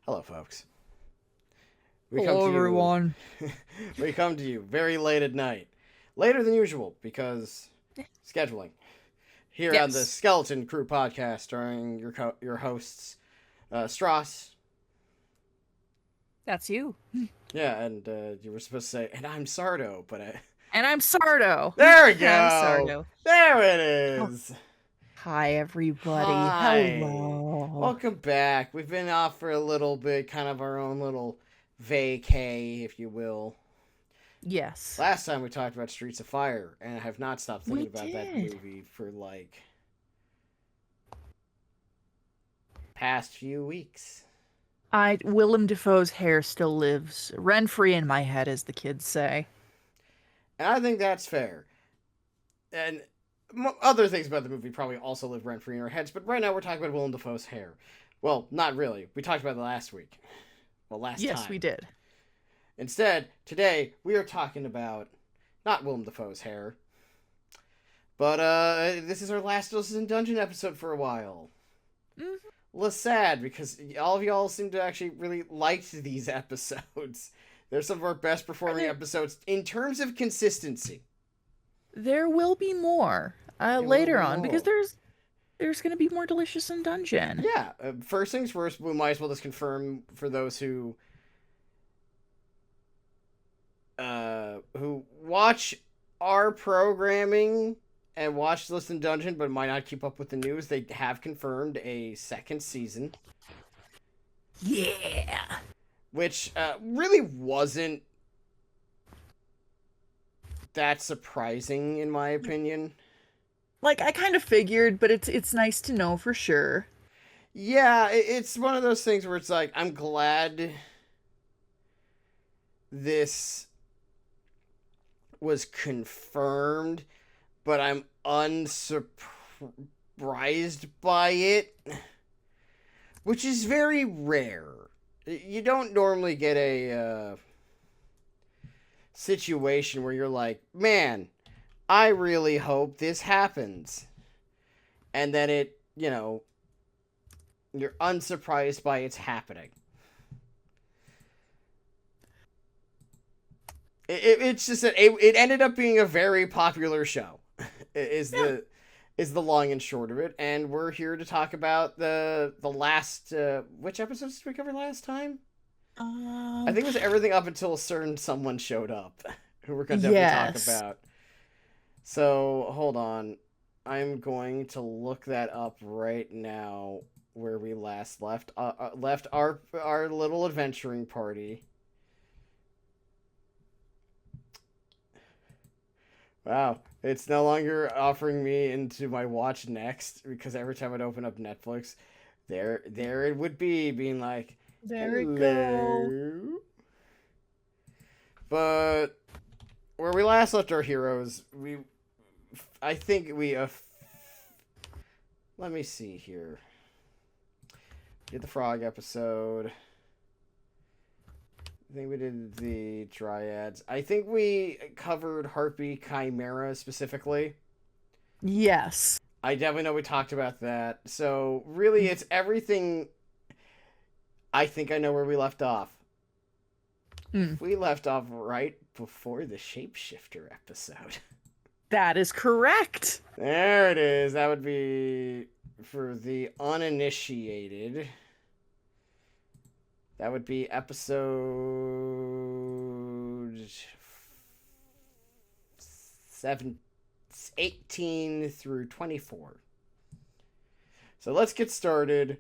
Hello, folks. We come Hello, to you. everyone. We come to you very late at night, later than usual because scheduling. Here on the Yes, Skeleton Crew podcast, starring your hosts, Stross. that's you. Yeah, and you were supposed to say, and I'm Sardo, but And I'm Sardo. there we I'm go. Sardo. There it Oh, is. hi, everybody. Hi. Hello. Welcome back. We've been off for a little bit, kind of our own little vacay, if you will. Yes, Last time we talked about Streets of Fire, and I have not stopped thinking we about that did. movie for like past few weeks. Willem Dafoe's hair still lives rent-free in my head, as the kids say. And I think that's fair. And other things about the movie probably also live rent free in our heads, but right now we're talking about Willem Dafoe's hair. Well, not really. We talked about it last week. Well, last Yes, we time. did. Instead, today we are talking about not Willem Dafoe's hair, but this is our last Dungeons and Dungeon episode for a while. Mhm. A little sad because all of y'all seem to actually really liked these episodes. They're some of our best performing There, episodes in terms of consistency. there will be more There will later be on because more. there's gonna be more Delicious in Dungeon. Yeah, first things first, we might as well just confirm for those who watch our programming and watch Listen Dungeon but might not keep up with the news. They have confirmed a second season, Yeah. which really wasn't that surprising in my opinion. Like I kind of figured, but it's nice to know for sure. Yeah, it's one of those things where it's like I'm glad this was confirmed, but I'm unsurprised by it, which is very rare. You don't normally get a situation where you're like, man, I really hope this happens. And then you're unsurprised by it's happening. It's just that it ended up being a very popular show. Is Yeah. the long and short of it, and we're here to talk about the last which episodes did we cover last time? I Um, think it was everything up until a certain someone showed up, who we're gonna definitely talk yes. about. So hold on, I'm going to look that up right now. Where we last left our little adventuring party. Wow, it's no longer offering me into my watch next because every time I'd open up Netflix, there it would be being like, There we go. hello. But where we last left our heroes, I think let me see here. Did the frog episode. I think we did the dryads. I think we covered Harpy Chimera specifically. Yes. I definitely know we talked about that. So really, it's everything. I think I know where we left off. Mm, We left off right before the shapeshifter episode. that is correct. There it is. That would be for the uninitiated. That would be episode 7, 18 through 24. So let's get started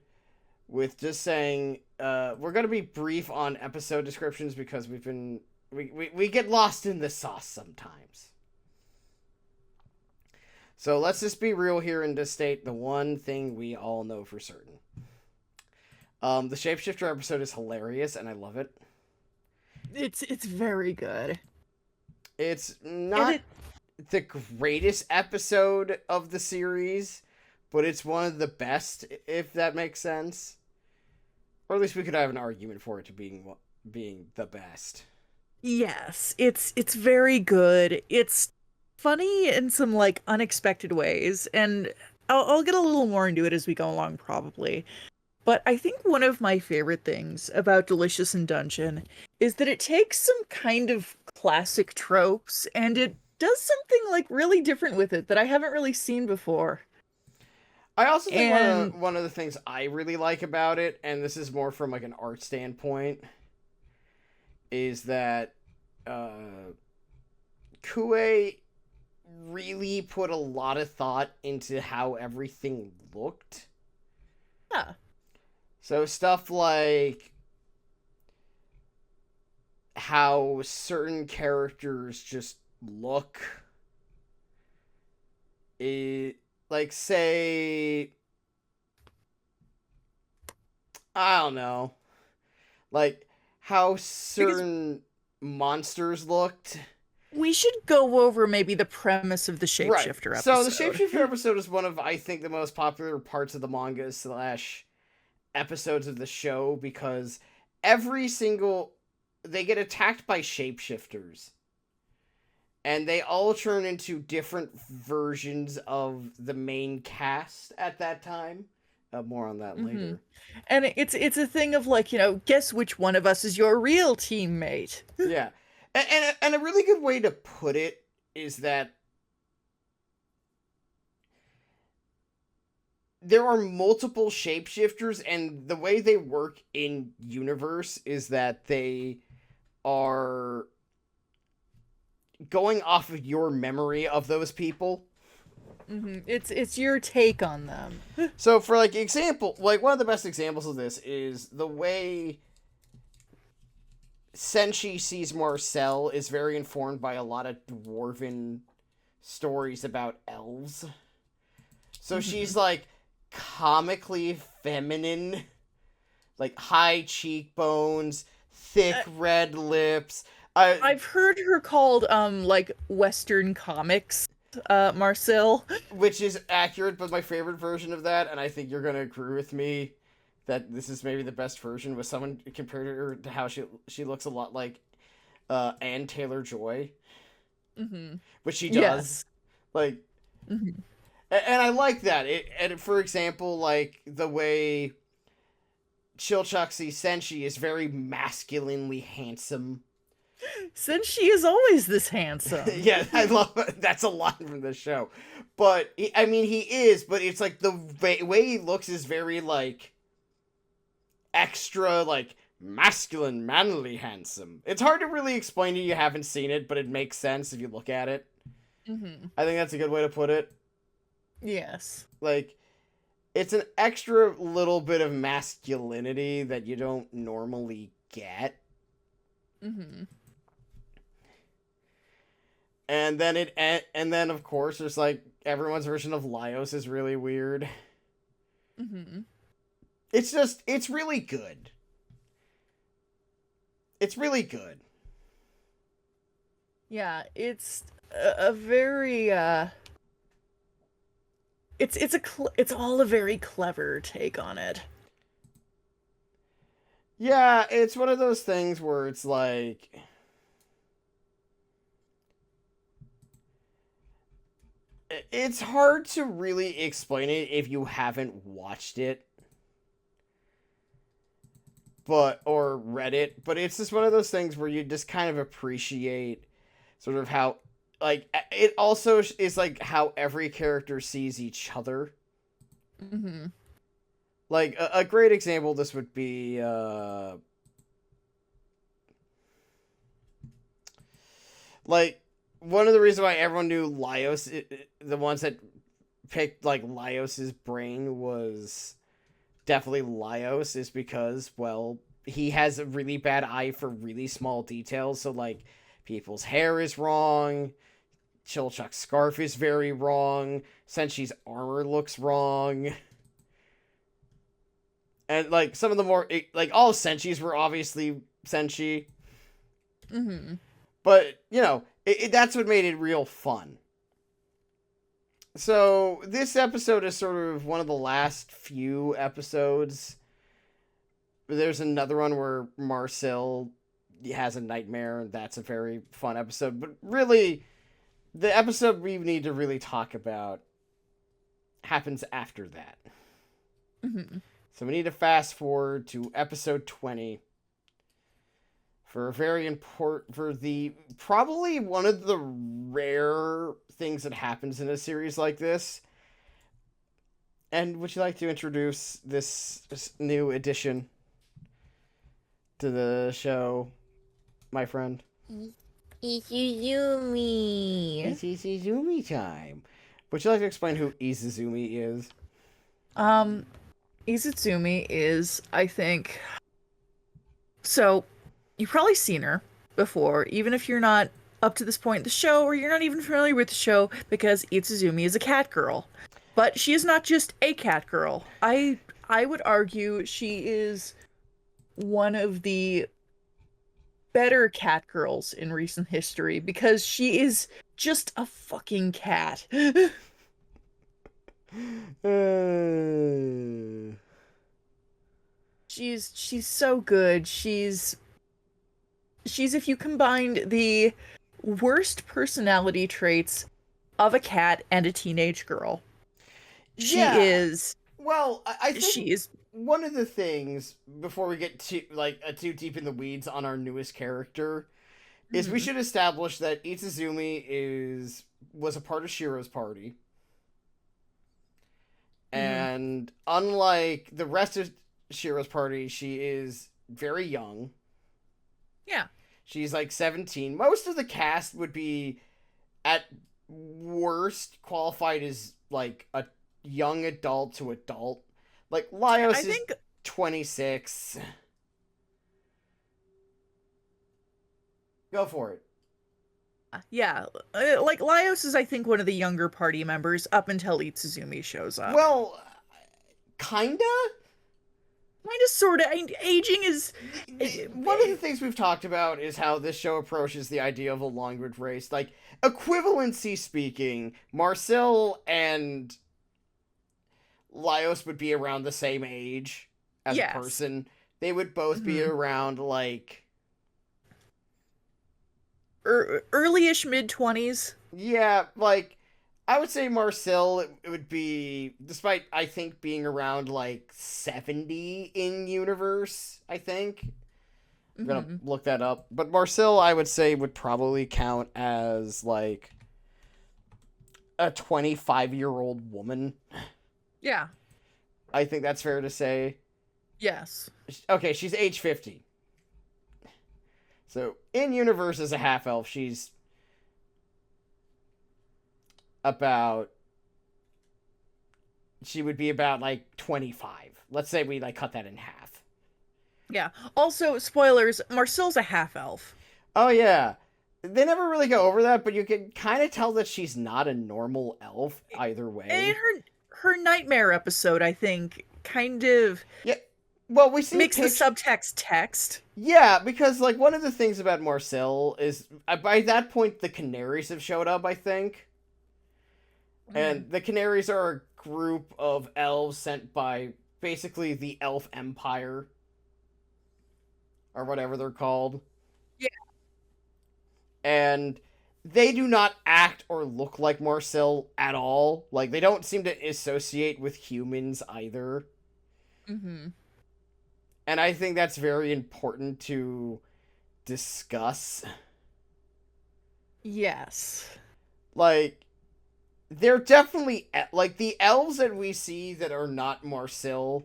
with just saying we're going to be brief on episode descriptions because we get lost in the sauce sometimes. So let's just be real here and just state the one thing we all know for certain. The shapeshifter episode is hilarious and I love it. It's very good. It's And not it the greatest episode of the series, but it's one of the best, if that makes sense. Or at least we could have an argument for it to being the best. yes, it's very good. It's funny in some like unexpected ways, and I'll get a little more into it as we go along probably. But I think one of my favorite things about Delicious in Dungeon is that it takes some kind of classic tropes and it does something like really different with it that I haven't really seen before. I also think And one of the things I really like about it, and this is more from like an art standpoint, is that Kue really put a lot of thought into how everything looked. yeah, So stuff like how certain characters just look. It, like, say, I don't know, like how because certain monsters looked. we should go over maybe the premise of the Right. shapeshifter So the episode. shapeshifter episode is one of, I think, the most popular parts of the manga slash episodes of the show, because every single they get attacked by shapeshifters, and they all turn into different versions of the main cast at that time. More on that hmm later. And it's a thing of like, guess which one of us is your real teammate. Yeah, and a really good way to put it is that there are multiple shapeshifters, and the way they work in universe is that they are going off of your memory of those people. It's your take on them. So for like example, like one of the best examples of this is the way Senshi sees Marcel is very informed by a lot of dwarven stories about elves. So she's like comically feminine, like high cheekbones, thick Uh, red lips. I I've heard her called like Western comics, Marcel. Which is accurate, but my favorite version of that, and I think you're gonna agree with me that this is maybe the best version, was someone compared her to how she looks a lot like Anne Taylor Joy, hmm which she does. Yes. Like, hmm and I like that. And for example, like the way Chilchuck sees Senshi is very masculinely handsome. Since she is always this handsome. Yeah, I love that's a line from the show. But I mean, he is, but it's like the way he looks is very like extra, like masculine, manly, handsome. It's hard to really explain to you, haven't seen it, but it makes sense if you look at it. hmm I think that's a good way to put it. Yes. Like, it's an extra little bit of masculinity that you don't normally get. hmm And then and then of course there's like everyone's version of Laios is really weird. hmm It's really good. It's really good. Yeah, it's a very it's all a very clever take on it. Yeah, it's one of those things where it's like it's hard to really explain it if you haven't watched it, but or read it, but it's just one of those things where you just kind of appreciate sort of how, like, it also is like how every character sees each other. hmm Like a great example of this would be like one of the reasons why everyone knew Laios, the ones that picked like Laios's brain was definitely Laios, is because, well, he has a really bad eye for really small details. So like people's hair is wrong, Chilchuck's scarf is very wrong, Senshi's armor looks wrong. And like some of the more like all Senshis were obviously Senshi, hmm but you know that's what made it real fun. So this episode is sort of one of the last few episodes. There's another one where Marcel has a nightmare, and that's a very fun episode. But really, the episode we need to really talk about happens after that. hmm So we need to fast forward to episode 20 for a very important, for the probably one of the rare things that happens in a series like this. And would you like to introduce this new addition to the show, my friend? Izumi. It's Izumi time. Would you like to explain who Izuzumi is? Um, Izutsumi is, I think, so you've probably seen her before, even if you're not up to this point in the show, or you're not even familiar with the show, because Izuzumi is a cat girl. But she is not just a cat girl. I would argue she is one of the better cat girls in recent history because she is just a fucking cat. She's so good. She's if you combined the worst personality traits of a cat and a teenage girl. She Yeah. is Well, I think she is one of the things before we get too deep in the weeds on our newest character is we should establish that Izuzumi was a part of Shiro's party. And unlike the rest of Shiro's party, she is very young. Yeah. She's like 17. Most of the cast would be at worst qualified as like a young adult to adult. Like Laios is 26. Go for it. Yeah, like Laios is, I think, one of the younger party members up until Izuzumi shows up. Well, kinda. Sorta. Aging is one of the things we've talked about is how this show approaches the idea of a language race. Like equivalency speaking, Marcel and Laios would be around the same age as a person. They would both be around like early-ish mid-20s. Yeah, like I would say Marcel it would be, despite I think being around like 70 in universe, I think. I'm gonna look that up. But Marcel I would say would probably count as like a 25-year-old woman. Yeah. I think that's fair to say. Yes. Okay, she's age 50. So, in universe as a half-elf, she's she would be about like 25. Let's say we like cut that in half. Yeah. Also, spoilers, Marcel's a half-elf. Oh yeah. They never really go over that, but you can kind of tell that she's not a normal elf either way. And her nightmare episode, I think, kind of well, we see makes the subtext text. Yeah, because like one of the things about Marcel is by that point the Canaries have showed up, I think. And the Canaries are a group of elves sent by basically the Elf Empire or whatever they're called. Yeah. And they do not act or look like Marcel at all. Like they don't seem to associate with humans either. And I think that's very important to discuss. Yes. Like, they're definitely, like, the elves that we see that are not Marcel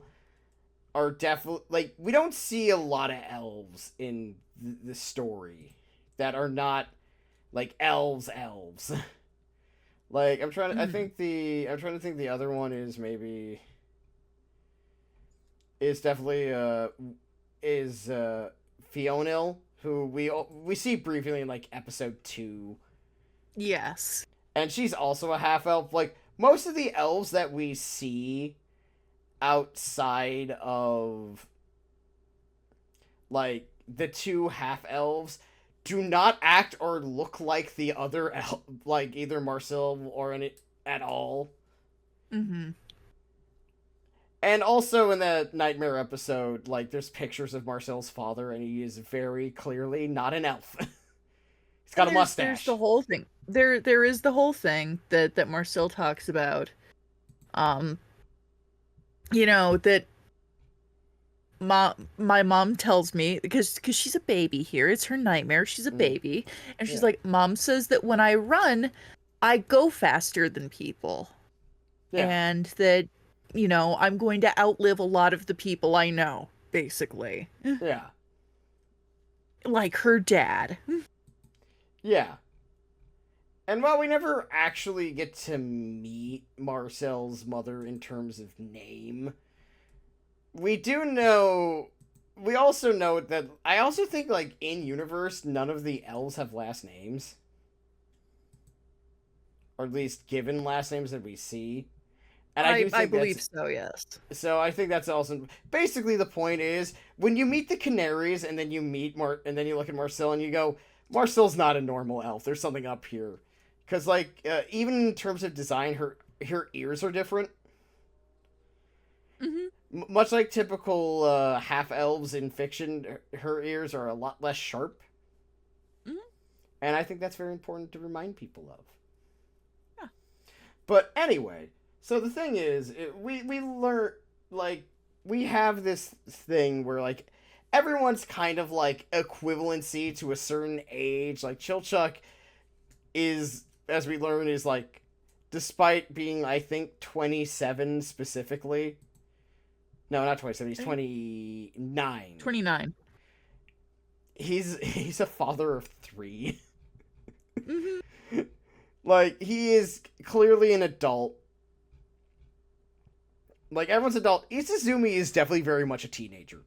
are definitely, like, we don't see a lot of elves in the story that are not, like, elves. Like, I'm trying to think the other one is maybe... is definitely Fionil, who we see briefly in like episode 2. Yes. And she's also a half elf. Like most of the elves that we see outside of like the two half elves do not act or look like the other like either Marcel or any at all. And also in the Nightmare episode, like, there's pictures of Marcel's father, and he is very clearly not an elf. He's got a mustache. There's the whole thing. There is the whole thing that Marcel talks about. You know, that my mom tells me because she's a baby here. It's her nightmare. She's a Mm, baby, and she's yeah. like, "Mom says that when I run, I go faster than people, Yeah. and that, I'm going to outlive a lot of the people I know, basically." Yeah. Like her dad. Yeah. And while we never actually get to meet Marcel's mother in terms of name, we do know. We also know that I also think, like, in universe, none of the elves have last names, or at least given last names that we see. And I do I think that's believe so, yes. so. I think that's also basically the point is when you meet the Canaries and then you meet and then you look at Marcel and you go, Marcel's not a normal elf. There's something up here, because like even in terms of design, her ears are different. Hmm. Much like typical half elves in fiction, her ears are a lot less sharp, Hmm. and I think that's very important to remind people of. Yeah. But anyway, so the thing is, we learn, like, we have this thing where like everyone's kind of like equivalency to a certain age. Like Chilchuck is, as we learn, is like, despite being I think 27 specifically. No, not 27. He's 29. 29. He's a father of three. Hmm. Like he is clearly an adult. Like everyone's adult. Izuzumi is definitely very much a teenager.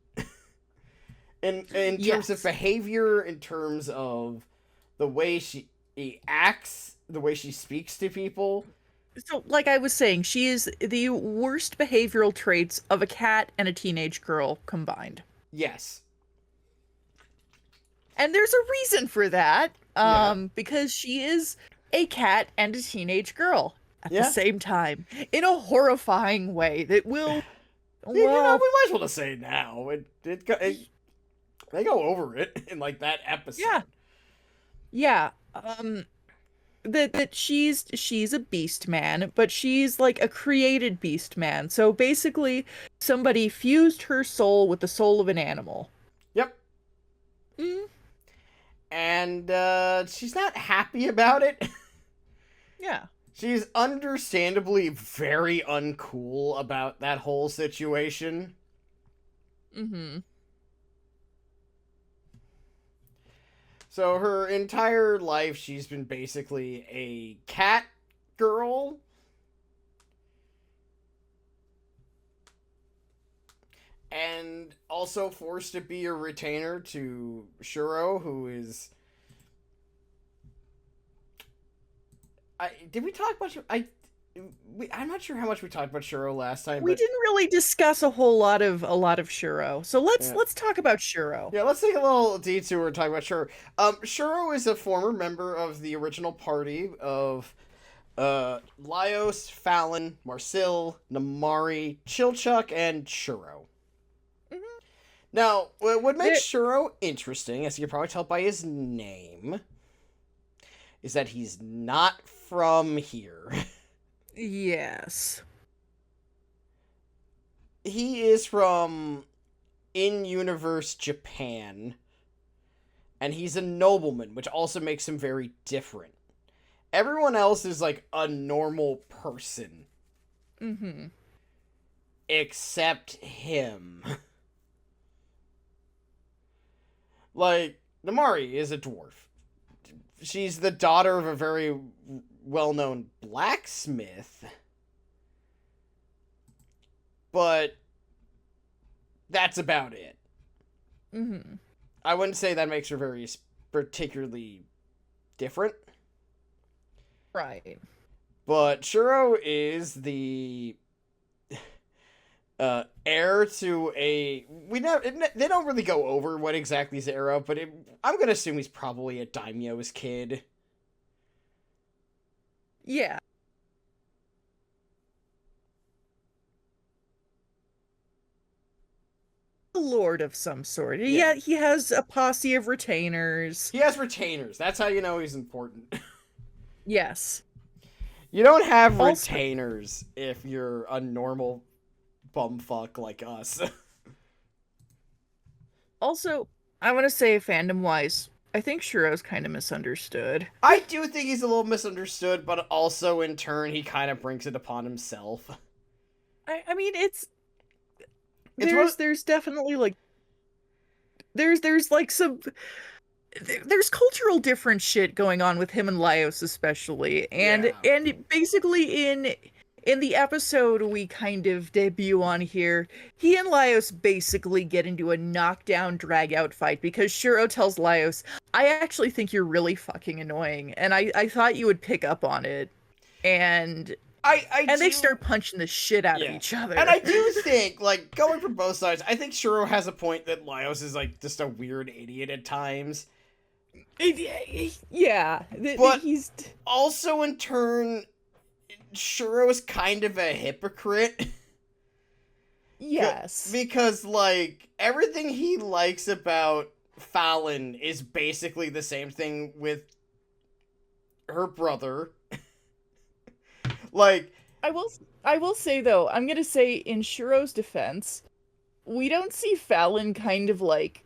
In terms of Yes. behavior, in terms of the way he acts, the way she speaks to people. So, like I was saying, she is the worst behavioral traits of a cat and a teenage girl combined. Yes. And there's a reason for that, Yeah. because she is a cat and a teenage girl at the Yeah. same time in a horrifying way that will, We well, might as well just say it now. They go over it in like that episode. yeah, yeah. That she's a beast man, but she's like a created beast man. So basically, somebody fused her soul with the soul of an animal. Yep. Mm, And she's not happy about it. yeah. She's understandably very uncool about that whole situation. Mm-hmm. So her entire life, she's been basically a cat girl. And also forced to be a retainer to Shuro, who is. Did we talk about. I'm not sure how much we talked about Shuro last time, We but. didn't really discuss a lot of Shuro. So let's Yeah. let's talk about Shuro. Yeah, let's take a little detour and talk about Shuro. Shuro is a former member of the original party of Laios, Fallon, Marcil, Namari, Chilchuck, and Shuro. Mhm. Now, what makes There- Shuro interesting, as you can probably tell by his name, is that he's not from here. yes. He is from in-universe Japan, and he's a nobleman, which also makes him very different. Everyone else is like a normal person, Mm-hmm. except him. Like, Namari is a dwarf. She's the daughter of a very well-known blacksmith, but that's about it. Mm-hmm. I wouldn't say that makes her very particularly different. Right. But Shuro is the heir to a they don't really go over what exactly he's the heir of, but I'm gonna assume he's probably a daimyo's kid. Yeah. A lord of some sort. Yeah, Yeah, he has a posse of retainers. he has retainers. That's how you know he's important. Yes. You don't have Also, retainers if you're a normal bumfuck like us. Also, I want to say fandom-wise, I think Shiro's kind of misunderstood. I do think he's a little misunderstood, but also in turn he kind of brings it upon himself. I mean, It's one. there's definitely like there's like some there's cultural different shit going on with him and Laios especially, Yeah. and basically in the episode we kind of debut on here, he and Laios basically get into a knockdown drag out fight because Shiro tells Laios, I actually think you're really fucking annoying, and I thought you would pick up on it. And I and do. they start punching the shit out of Yeah. each other. And I do think, like, going from both sides, I think Shuro has a point that Laios is, like, just a weird idiot at times. Yeah, But he's also, in turn, Shuro is kind of a hypocrite. yes. Because, like, everything he likes about Fallon is basically the same thing with her brother. Like, I will say though, I'm gonna say in Shiro's defense, we don't see Fallon kind of like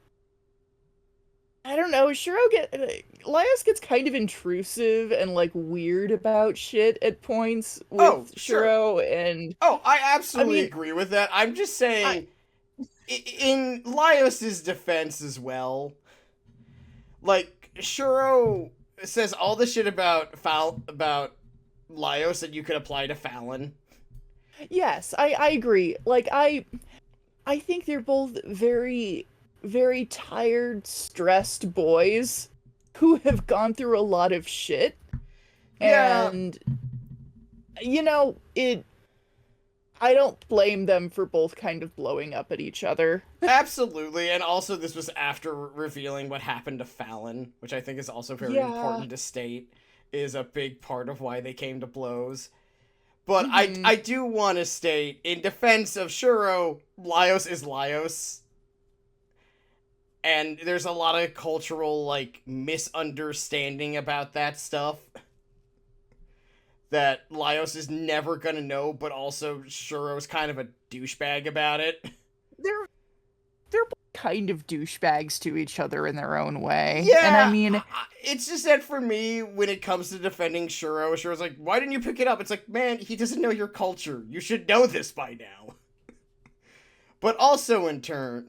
I don't know, Laios gets kind of intrusive and like weird about shit at points oh, with sure. Shiro, and Oh, I I absolutely mean agree with that. I'm just saying, I in Laios' defense as well, like, Shuro says all the shit about Laios that you could apply to Fallon. yes, I agree. Like I think they're both very tired, stressed boys who have gone through a lot of shit, Yeah, and you know, it I don't blame them for both kind of blowing up at each other. absolutely. And also, this was after revealing what happened to Fallon, which I think is also very Yeah. important to state, is a big part of why they came to blows. But Hmm. I do want to state, in defense of Shuro, Laios is Laios. And there's a lot of cultural, like, misunderstanding about that stuff that Laios is never gonna know, but also Shuro's kind of a douchebag about it. They're they're both kind of douchebags to each other in their own way. And I Yeah, mean, it's just that for me, when it comes to defending Shuro's like, why didn't you pick it up? It's like, man, he doesn't know your culture. You should know this by now. But also in turn,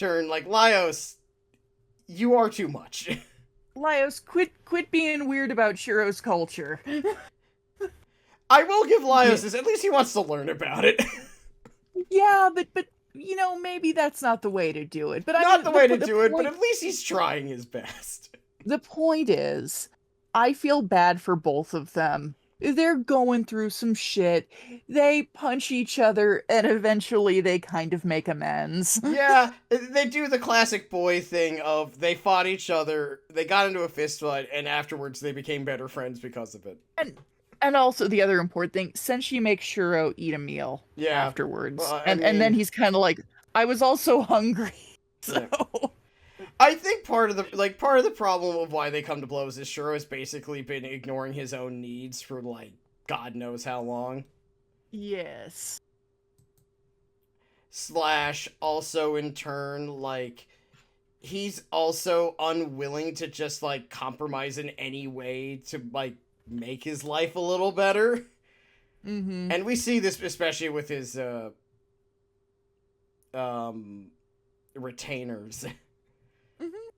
like, Laios, you are too much. Laios, quit being weird about Shiro's culture. I will give Yeah. Laios this, at least he wants to learn about it. Yeah, but you know, maybe that's not the way to do it. But I Not the mean, way to the do it, but point at least he's trying his best. the point is, I feel bad for both of them. They're going through some shit. They punch each other, and eventually they kind of make amends. Yeah, they do the classic boy thing of they fought each other, they got into a fist fight, and afterwards they became better friends because of it. And also the other important thing, Senshi makes Shuro eat a meal Yeah, afterwards. well, I And then mean, he's kind of like, I was also hungry. So yeah. I think part of the problem of why they come to blows is Shuro has basically been ignoring his own needs for, like, God knows how long. yes. Slash, also in turn, like, he's also unwilling to just, like, compromise in any way to, like, make his life a little better. Mm-hmm. And we see this especially with his retainers. Mm-hmm.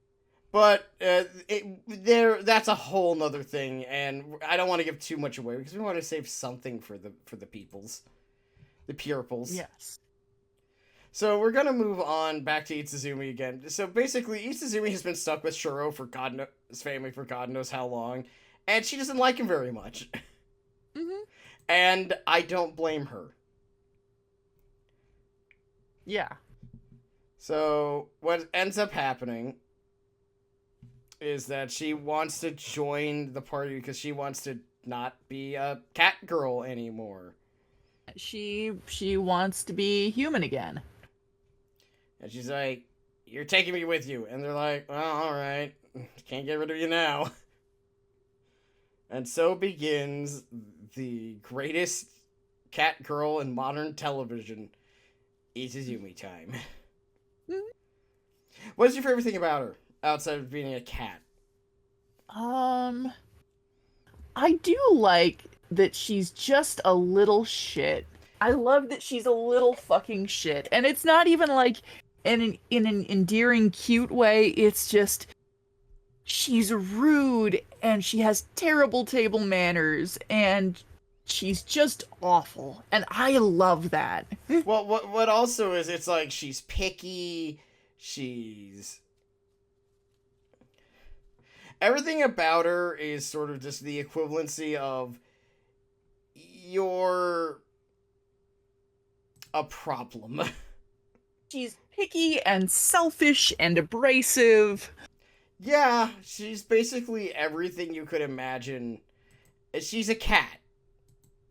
But that's a whole nother thing, and I don't want to give too much away because we want to save something for the peoples, the purples. Yes. So we're gonna move on back to Izutsumi again. So basically, Izutsumi has been stuck with Shuro for his family for God knows how long, and she doesn't like him very much. Mm-hmm. And I don't blame her. Yeah. So what ends up happening is that she wants to join the party because she wants to not be a cat girl anymore. She wants to be human again. And she's like, "You're taking me with you." And they're like, "Well, alright. Can't get rid of you now." And so begins the greatest cat girl in modern television, Izumi time. What's your favorite thing about her outside of being a cat? Um, I do like that she's just a little shit. I love that she's a little fucking shit. And it's not even like in an endearing, cute way. It's just she's rude and she has terrible table manners and she's just awful. And I love that. Well, what also is it's like she's picky. She's everything about her is sort of just the equivalency of you're a problem. She's picky and selfish and abrasive. Yeah, she's basically everything you could imagine. She's a cat.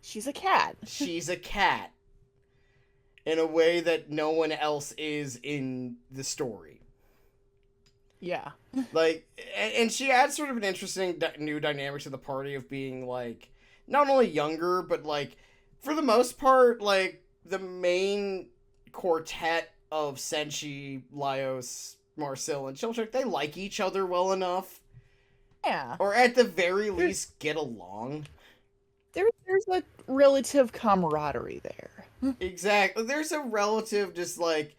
She's a cat. She's a cat in a way that no one else is in the story. Yeah. Like, and she adds sort of an interesting new dynamic to the party of being, like, not only younger, but, like, for the most part, like, the main quartet of Senshi, Laios, Marcel, and Chilchuk, they like each other well enough. Yeah. Or at the very least, get along. There's a relative camaraderie there. Exactly. There's a relative, just, like,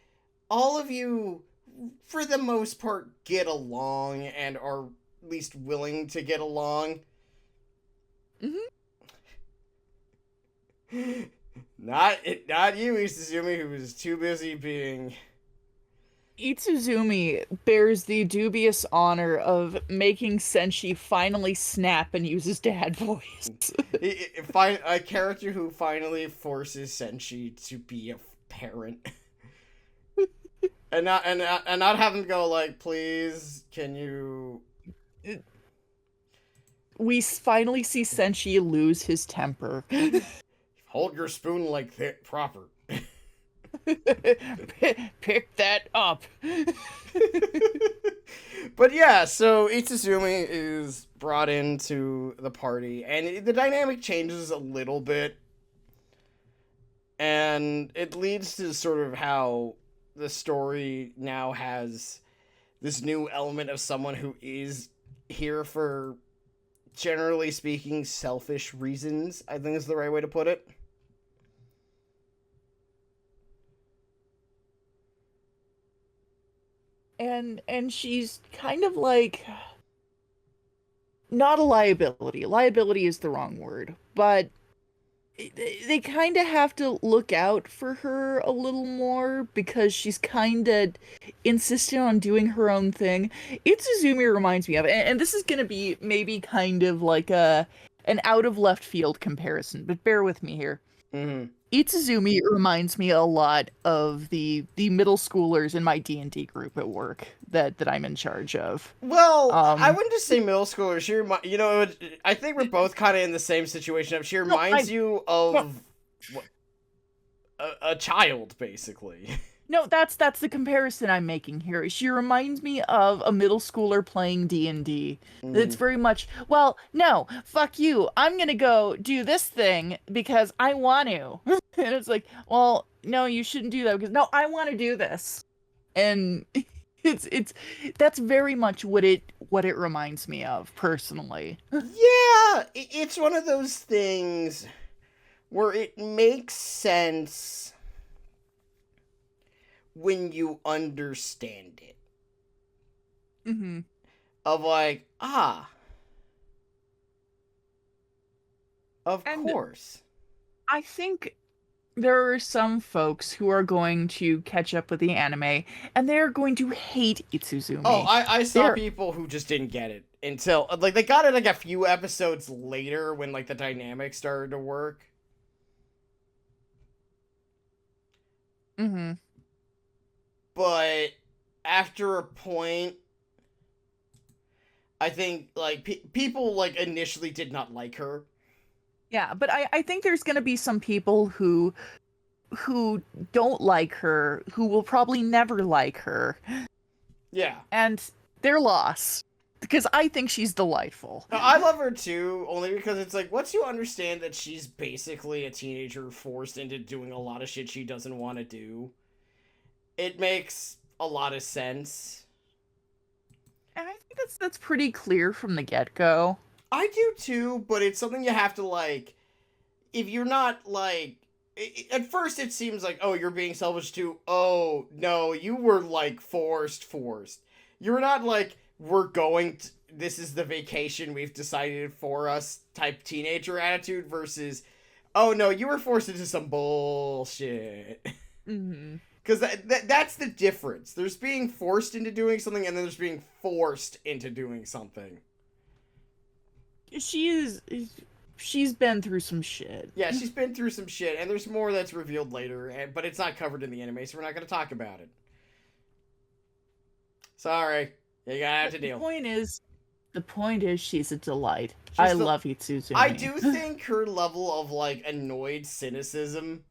all of you, for the most part, get along and are at least willing to get along. Mm-hmm. Not you, Izutsumi, who was too busy being... Izutsumi bears the dubious honor of making Senshi finally snap and use his dad voice. a character who finally forces Senshi to be a parent. and not have him go like, please, can you... We finally see Senshi lose his temper. Hold your spoon like that proper. Pick that up. But yeah, so Izutsumi is brought into the party, and the dynamic changes a little bit. And it leads to sort of how the story now has this new element of someone who is here for, generally speaking, selfish reasons, I think is the right way to put it. And she's kind of like not a liability. Liability is the wrong word, but they kind of have to look out for her a little more because she's kind of insistent on doing her own thing. Izutsumi reminds me of, and this is going to be maybe kind of like an out of left field comparison, but bear with me here. Mm-hmm. Izutsumi reminds me a lot of the middle schoolers in my D&D group at work that I'm in charge of. Well, I wouldn't just say middle schoolers. I think we're both kind of in the same situation. She reminds you of a child, basically. No, that's the comparison I'm making here. She reminds me of a middle schooler playing D&D. It's very much, well, no, fuck you. I'm gonna go do this thing because I want to. And it's like, well, no, you shouldn't do that because no, I want to do this. And it's that's very much what it reminds me of personally. Yeah, it's one of those things where it makes sense when you understand it. Mm-hmm. Of like, of course. I think there are some folks who are going to catch up with the anime, and they're going to hate Izutsumi. Oh, I saw people who just didn't get it until, like, they got it, like, a few episodes later when, like, the dynamic started to work. Mm-hmm. But after a point, I think, like, people, like, initially did not like her. Yeah, but I think there's going to be some people who don't like her, who will probably never like her. Yeah. And they're lost. Because I think she's delightful. I love her too, only because it's like, once you understand that she's basically a teenager forced into doing a lot of shit she doesn't want to do, it makes a lot of sense. And I think that's pretty clear from the get-go. I do too, but it's something you have to if you're not at first it seems like, oh, you're being selfish too. Oh no, you were forced. You're not we're this is the vacation we've decided for us type teenager attitude versus, oh no, you were forced into some bullshit. Mm-hmm. Because that's the difference. There's being forced into doing something, and then there's being forced into doing something. She's been through some shit. Yeah, she's been through some shit, and there's more that's revealed later, but it's not covered in the anime, so we're not going to talk about it. Sorry. You gotta have to deal. The point is she's a delight. I love Izutsumi. I do think her level of annoyed cynicism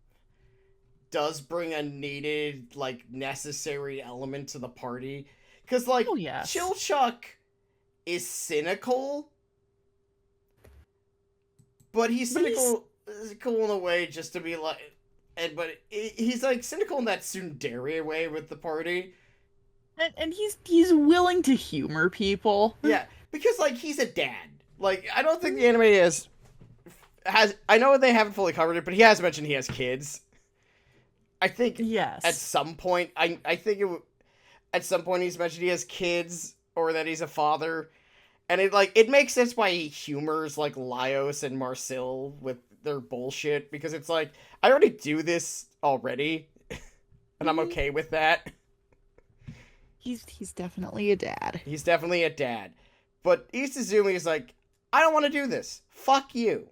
does bring a needed necessary element to the party, because yes. Chilchuck is cynical, but he's cynical in a way just to be but he's cynical in that tsundere way with the party, and he's willing to humor people. Yeah, because he's a dad. I don't think the anime has I know they haven't fully covered it, but he has mentioned he has kids. I think yes. At some point, I think at some point he's mentioned he has kids or that he's a father, and it makes sense why he humors Laios and Marcel with their bullshit, because it's I already do this already, and I'm okay with that. He's definitely a dad. He's definitely a dad, but Izutsumi is I don't want to do this. Fuck you.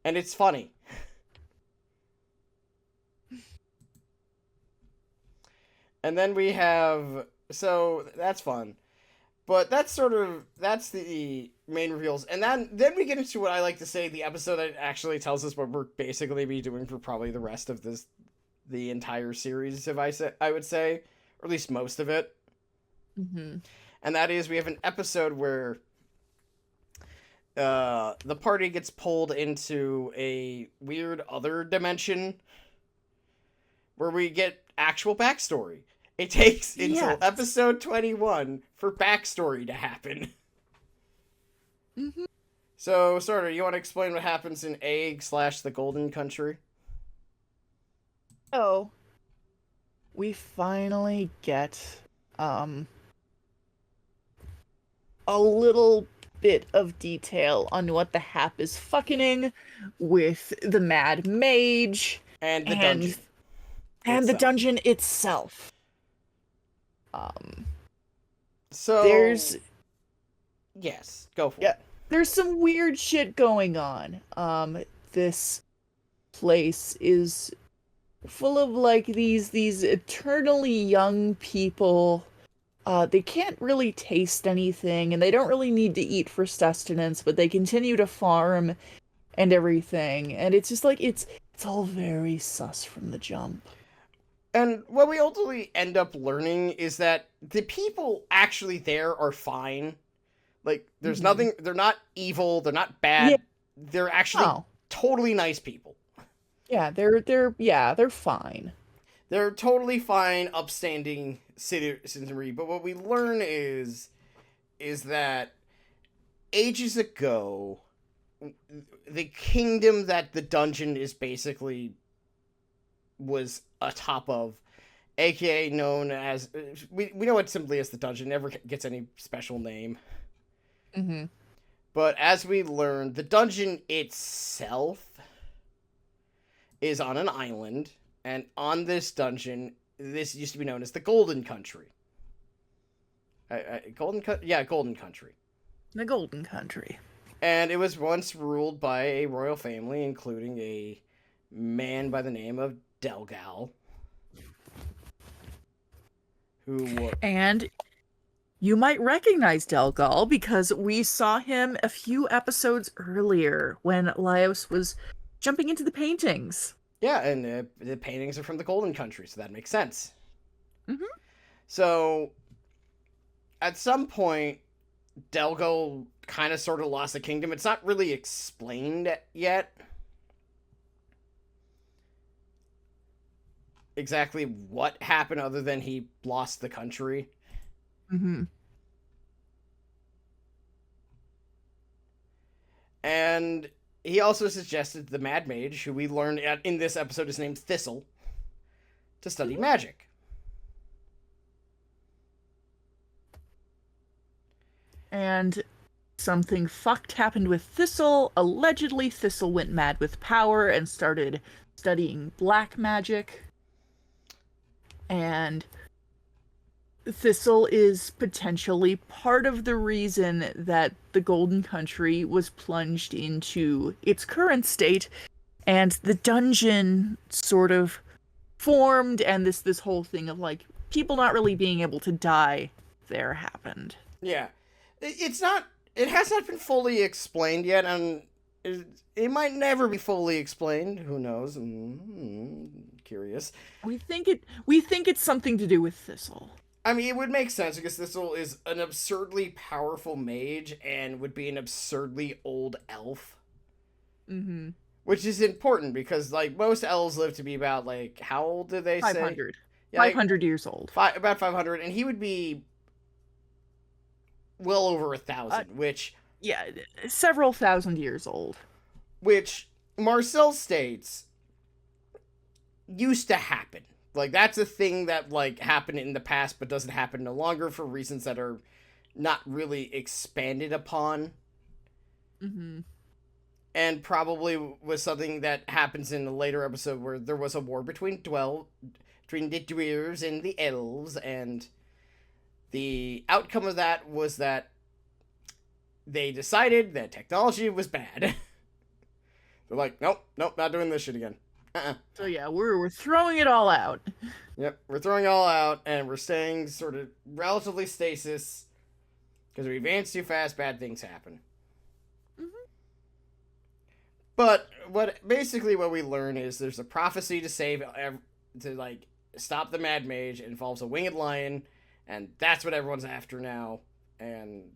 And it's funny. And then we have... So, that's fun. But that's the main reveals. And then we get into what I like to say, the episode that actually tells us what we're basically be doing for probably the rest of the entire series, I would say. Or at least most of it. Mm-hmm. And that is, we have an episode where... the party gets pulled into a weird other dimension where we get actual backstory. It takes until episode 21 for backstory to happen. Mm-hmm. So, Sardo, you want to explain what happens in Egg/the Golden Country? Oh. We finally get, a little bit of detail on what the Hap is fucking with the Mad Mage and the dungeon. And the dungeon itself. So there's... Yes, go for it. it. There's some weird shit going on. This place is full of these eternally young people. They can't really taste anything, and they don't really need to eat for sustenance, but they continue to farm and everything. And it's just it's all very sus from the jump. And what we ultimately end up learning is that the people actually there are fine. There's nothing, they're not evil, they're not bad. Yeah. They're actually totally nice people. Yeah, they're fine. They're totally fine, upstanding citizenry. But what we learn is that ages ago, the kingdom that the dungeon is basically was atop of, aka known as, we know it simply as the dungeon, never gets any special name. Mm-hmm. But as we learn, the dungeon itself is on an island. And on this dungeon, this used to be known as the Golden Country. Golden Country? Yeah, Golden Country. The Golden Country. And it was once ruled by a royal family, including a man by the name of Delgal. And you might recognize Delgal because we saw him a few episodes earlier when Laios was jumping into the paintings. Yeah, and the paintings are from the Golden Country, so that makes sense. Mm-hmm. So, at some point, Delgal kind of sort of lost the kingdom. It's not really explained yet. exactly what happened other than he lost the country. Mm-hmm. And he also suggested the Mad Mage, who we learned in this episode is named Thistle, to study magic. And something fucked happened with Thistle. Allegedly, Thistle went mad with power and started studying black magic. And Thistle is potentially part of the reason that the Golden Country was plunged into its current state, and the dungeon sort of formed, and this whole thing of like people not really being able to die there happened. Yeah. It's not. It has not been fully explained yet, and it might never be fully explained. Who knows? Curious. We think it's something to do with Thistle. I mean, it would make sense because Thistle is an absurdly powerful mage and would be an absurdly old elf. Mm-hmm. Which is important because, like, most elves live to be about, like, how old did they say? 500. Yeah, 500 years old. About 500, and he would be well over 1,000, which... Yeah, several thousand years old. Which Marcel states used to happen. Like, that's a thing that, like, happened in the past but doesn't happen no longer for reasons that are not really expanded upon. Mm-hmm. And probably was something that happens in a later episode where there was a war between the dwarves and the elves, and the outcome of that was that they decided that technology was bad. They're like, nope, not doing this shit again. So yeah, we're throwing it all out. Yep, we're throwing it all out, and we're staying sort of relatively stasis, because if we advance too fast, bad things happen. Mm-hmm. But what we learn is there's a prophecy to stop the Mad Mage. It involves a winged lion, and that's what everyone's after now. And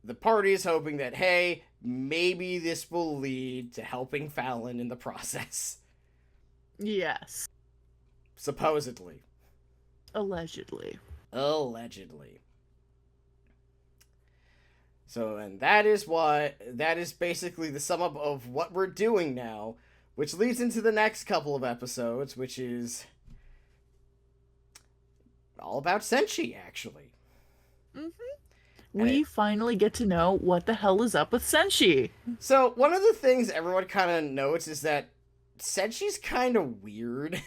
the party is hoping that, hey, maybe this will lead to helping Fallon in the process. Yes. Supposedly. Allegedly. So, and that is basically the sum up of what we're doing now, which leads into the next couple of episodes, which is all about Senshi, actually. Mm-hmm. We finally get to know what the hell is up with Senshi. So, one of the things everyone kind of notes is that Senshi's kind of weird.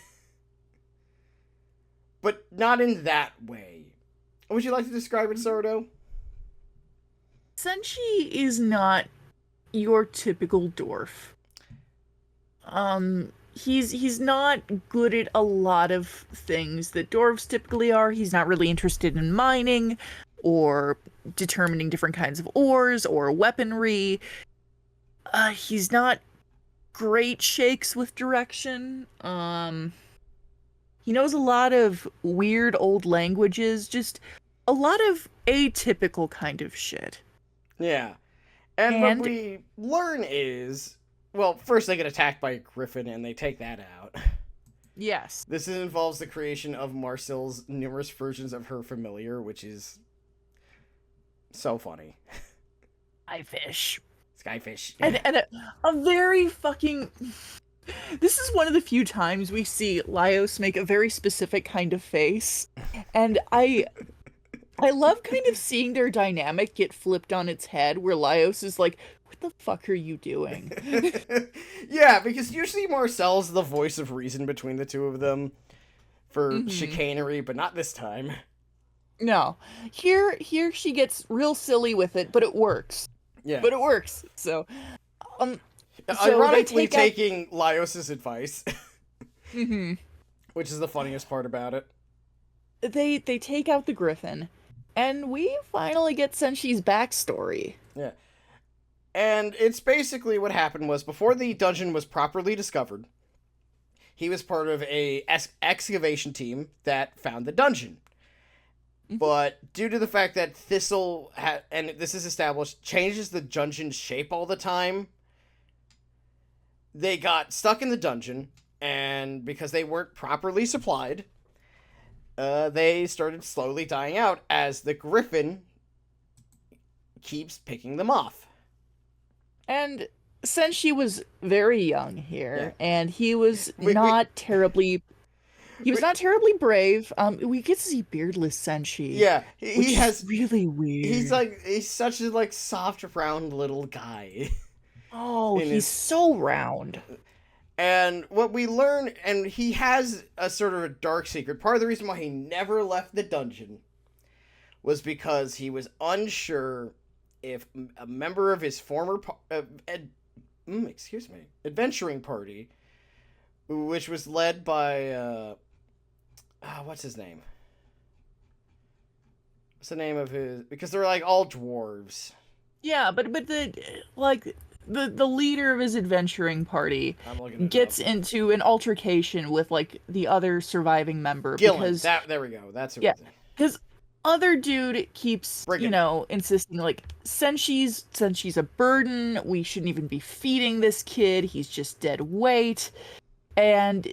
But not in that way. Would you like to describe it, Sardo? Senshi is not your typical dwarf. He's not good at a lot of things that dwarves typically are. He's not really interested in mining or determining different kinds of ores or weaponry. He's not great shakes with direction. He knows a lot of weird old languages, just a lot of atypical kind of shit. Yeah. And what we learn is, well, first they get attacked by a griffin and they take that out. Yes. This involves the creation of Marcel's numerous versions of her familiar, which is so funny. Skyfish. And a very fucking... This is one of the few times we see Laios make a very specific kind of face. And I love kind of seeing their dynamic get flipped on its head, where Laios is like, what the fuck are you doing? Yeah, because usually Marcel's the voice of reason between the two of them for chicanery, but not this time. No. Here she gets real silly with it, but it works. Yeah. But it works. So, ironically taking Laios' advice. Which is the funniest part about it. They take out the griffin, and we finally get Senshi's backstory. Yeah. And it's basically what happened was, before the dungeon was properly discovered, he was part of a excavation team that found the dungeon. But due to the fact that Thistle, and this is established, changes the dungeon's shape all the time, they got stuck in the dungeon, And because they weren't properly supplied, they started slowly dying out as the griffin keeps picking them off. And since she was very young here, Yeah. and he was We, not terribly we, not terribly brave. We get to see beardless Senshi, yeah, which he is has. really weird. He's such a like soft, round little guy. Oh, in he's his so round. And what we learn, and he has a sort of a dark secret. Part of the reason why he never left the dungeon was because he was unsure if a member of his former adventuring party, which was led by what's his name? What's the name of his? Because they're like all dwarves. Yeah, but the leader of his adventuring party gets into an altercation with like the other surviving member Gillen. because There we go. That's who. Yeah, because other dude keeps Brigand. insisting like Senshi's a burden. We shouldn't even be feeding this kid. He's just dead weight, and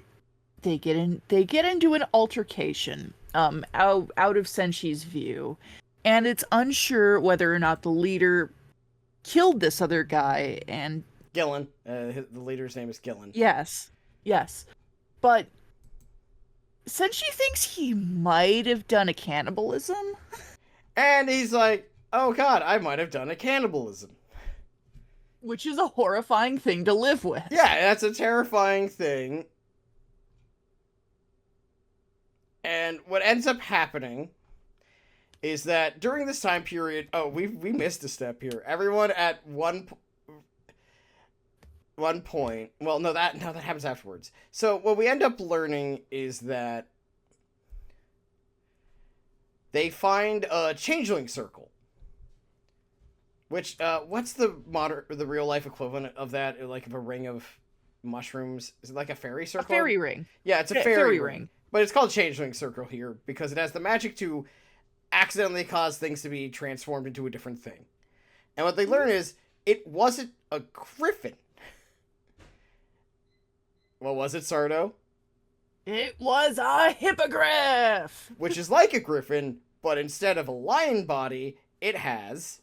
they get into an altercation out of Senshi's view, and it's unsure whether or not the leader killed this other guy. And Gillen, the leader's name is Gillen. Yes, but Senshi thinks he might have done a cannibalism, and he's like, "Oh God, I might have done a cannibalism," which is a horrifying thing to live with. Yeah, that's a terrifying thing. And what ends up happening is that during this time period, we missed a step here. Everyone at one point, well, no, that happens afterwards. So what we end up learning is that they find a changeling circle. Which what's the real life equivalent of that? Like of a ring of mushrooms? Is it like a fairy circle? A fairy ring. Yeah, it's a fairy ring. But it's called changeling circle here because it has the magic to accidentally cause things to be transformed into a different thing. And what they learn is it wasn't a griffin. What was it, Sardo? It was a hippogriff! Which is like a griffin, but instead of a lion body, it has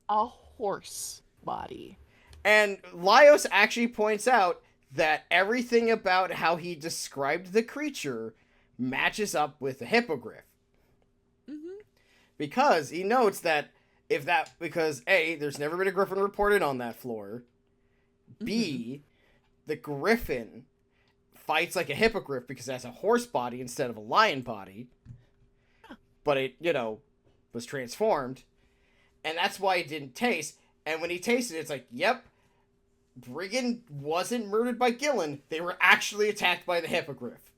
a horse body. And Laios actually points out that everything about how he described the creature matches up with the hippogriff. Mm-hmm. Because he notes that because A, there's never been a griffin reported on that floor. Mm-hmm. B, the griffin fights like a hippogriff because it has a horse body instead of a lion body. But it, was transformed. And that's why it didn't taste. And when he tasted it, it's like, yep, Brigand wasn't murdered by Gillen. They were actually attacked by the hippogriff.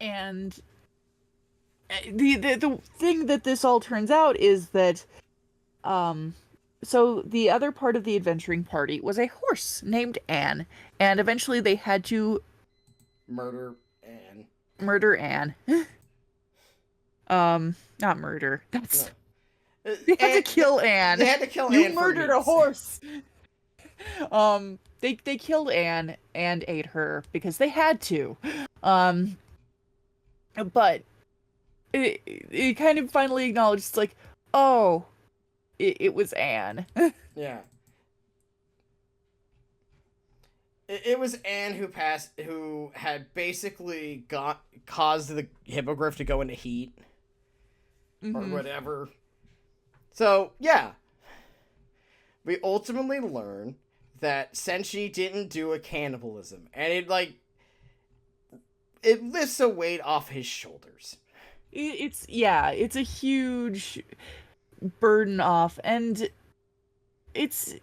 And the thing that this all turns out is that, so the other part of the adventuring party was a horse named Anne, and eventually they had to murder Anne. Not murder. That's no. They had to kill Anne. They had to kill Anne. You murdered a horse. They killed Anne and ate her because they had to. But it kind of finally acknowledged, it's like, oh, it was Anne. Yeah. It was Anne who had basically caused the hippogriff to go into heat. Mm-hmm. Or whatever. So, yeah. We ultimately learn that Senshi didn't do a cannibalism. And it lifts a weight off his shoulders. It's a huge burden off. And it's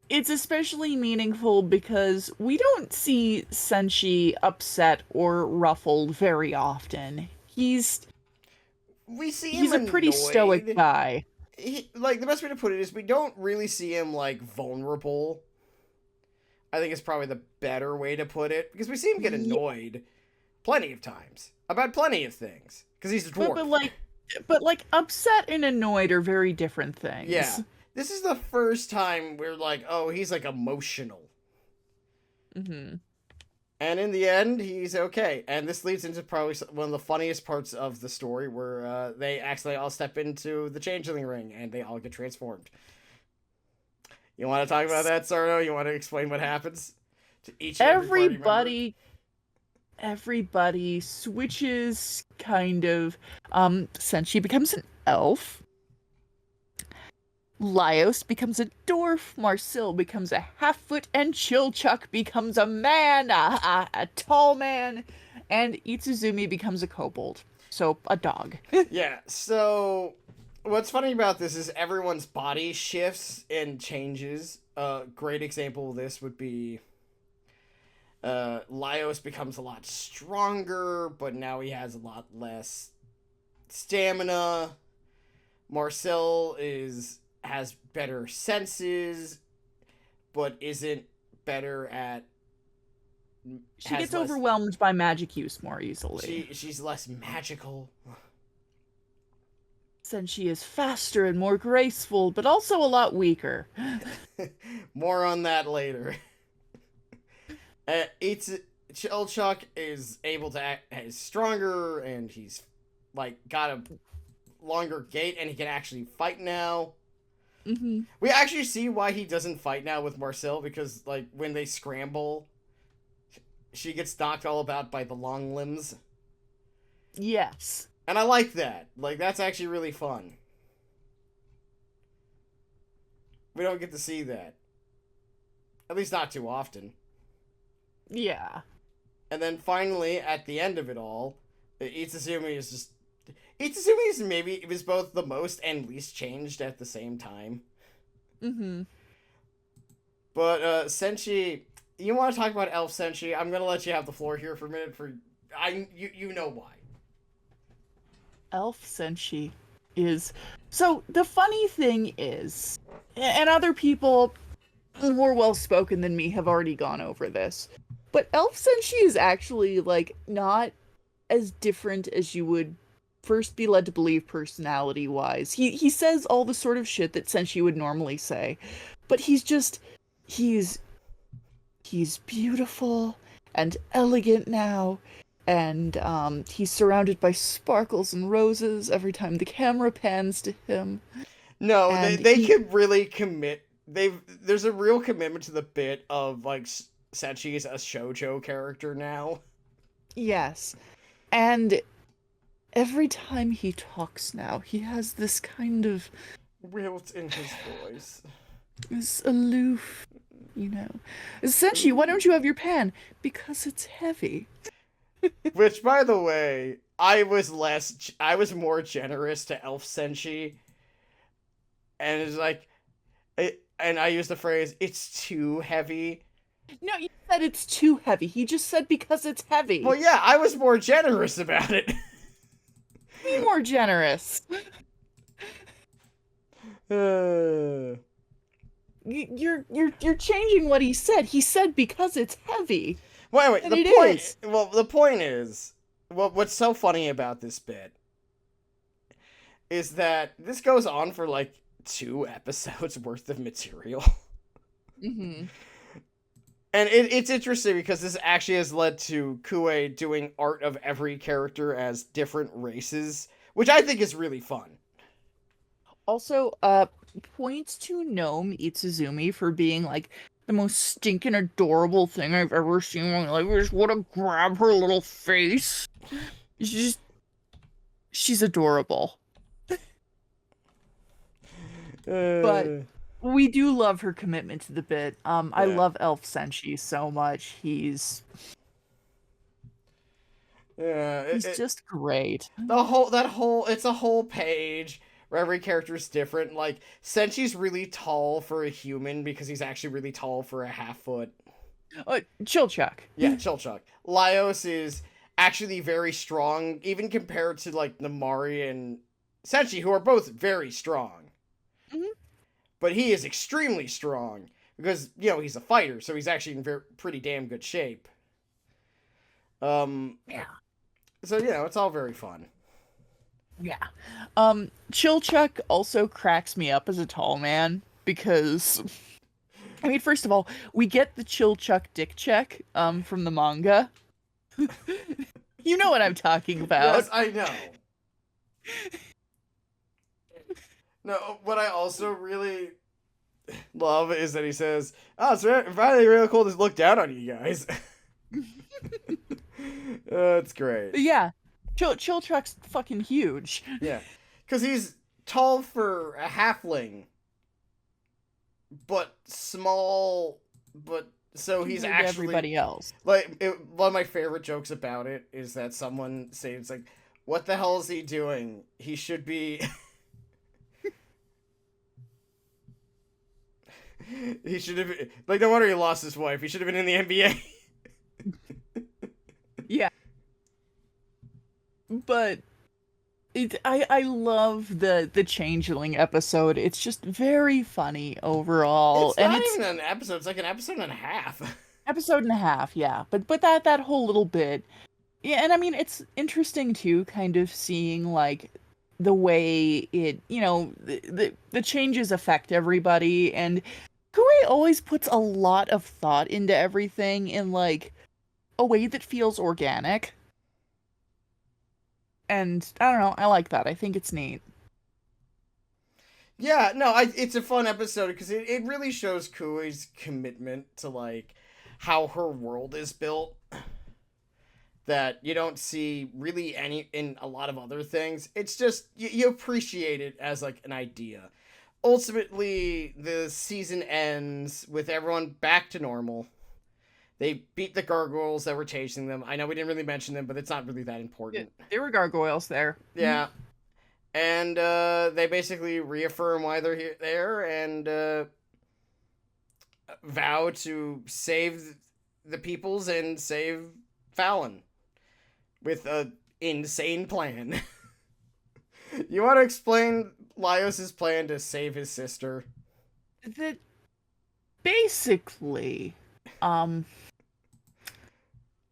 especially meaningful because we don't see Senshi upset or ruffled very often. He's a pretty stoic guy. The best way to put it is we don't really see him vulnerable. I think it's probably the better way to put it because we see him get annoyed plenty of times about plenty of things because he's a dwarf. But upset and annoyed are very different things. Yeah, this is the first time we're oh, he's emotional. Mm-hmm. And in the end, he's okay. And this leads into probably one of the funniest parts of the story, where they actually all step into the changeling ring and they all get transformed. You want to talk about that, Sardo? You want to explain what happens to each and every party member? Everybody switches kind of. Senshi becomes an elf. Laios becomes a dwarf, Marcel becomes a half-foot, and Chilchuck becomes a man, a tall man, and Izutsumi becomes a kobold, so a dog. Yeah, so what's funny about this is everyone's body shifts and changes. A great example of this would be Laios becomes a lot stronger, but now he has a lot less stamina. Marcel has better senses, but isn't better at. She gets overwhelmed by magic use more easily. She's less magical. Senshi is faster and more graceful, but also a lot weaker. More on that later. Chilchuck is able to act, is stronger, and he's like got a longer gait, and he can actually fight now. Mm-hmm. We actually see why he doesn't fight now with Marcel, because like when they scramble, she gets knocked all about by the long limbs. Yes. And I like that. Like, that's actually really fun. We don't get to see that. At least not too often. Yeah. And then finally, at the end of it all, Izutsumi is just... Izutsumi is maybe... It was both the most and least changed at the same time. Mm-hmm. But, Senshi... You want to talk about Elf Senshi? I'm gonna let you have the floor here for a minute you know why. Elf Senshi is... So, the funny thing is... And other people more well-spoken than me have already gone over this. But Elf Senshi is actually, like, not as different as you would first be led to believe personality-wise. He says all the sort of shit that Senshi would normally say. But he's beautiful and elegant now. And he's surrounded by sparkles and roses every time the camera pans to him. No, they could really commit. There's a real commitment to the bit of like Senshi is a shoujo character now. Yes, and every time he talks now, he has this kind of wilt in his voice. This aloof, you know. Senshi, why don't you have your pan? Because it's heavy. Which, by the way, I was more generous to Elf Senshi. And it's like, and I used the phrase, it's too heavy. No, you said it's too heavy. He just said because it's heavy. Well, yeah, I was more generous about it. Be more generous. You're changing what he said. He said because it's heavy. Wait, the point is, what's so funny about this bit is that this goes on for like 2 episodes worth of material. Mm-hmm. And it's interesting because this actually has led to Kue doing art of every character as different races, which I think is really fun. Also, points to Gnome Izutsumi for being like the most stinking adorable thing I've ever seen in my life. I just want to grab her little face. She's adorable. But we do love her commitment to the bit. I love Elf Senshi so much. He's just great. It's a whole page where every character is different. Like, Senshi's really tall for a human because he's actually really tall for a half-foot. Chilchuck. Yeah, Chilchuck. Laios is actually very strong, even compared to, like, Namari and Senshi, who are both very strong. Mm-hmm. But he is extremely strong because, you know, he's a fighter, so he's actually in pretty damn good shape. Yeah. So, you know, it's all very fun. Yeah. Chilchuck also cracks me up as a tall man because I mean, first of all, we get the chill Chuck dick check from the manga. You know what I'm talking about. Yes, I know. No, what I also really love is that he says, "Oh, it's finally really cool to look down on you guys." It's great. Yeah. Chill Chuck's fucking huge. Yeah, because he's tall for a halfling, but small, but so he's Compared to actually everybody else. like one of my favorite jokes about it is that someone says it's like, "What the hell is he doing? He should be." He should have like no wonder he lost his wife. He should have been in the NBA. Yeah. But I love the changeling episode. It's just very funny overall. It's and not it's even an episode. It's like an episode and a half. episode and a half, yeah. But that whole little bit. Yeah, and I mean it's interesting too, kind of seeing like the way it, the changes affect everybody, and Kue always puts a lot of thought into everything in like a way that feels organic. And I don't know, I like that. I think it's neat. Yeah, no, it's a fun episode because it really shows Kui's commitment to like how her world is built that you don't see really any in a lot of other things. It's just you appreciate it as like an idea. Ultimately, the season ends with everyone back to normal. They beat the gargoyles that were chasing them. I know we didn't really mention them, but it's not really that important. There were gargoyles there. Yeah. And they basically reaffirm why they're there and vow to save the peoples and save Fallon with a insane plan. You want to explain Laios's plan to save his sister? That basically,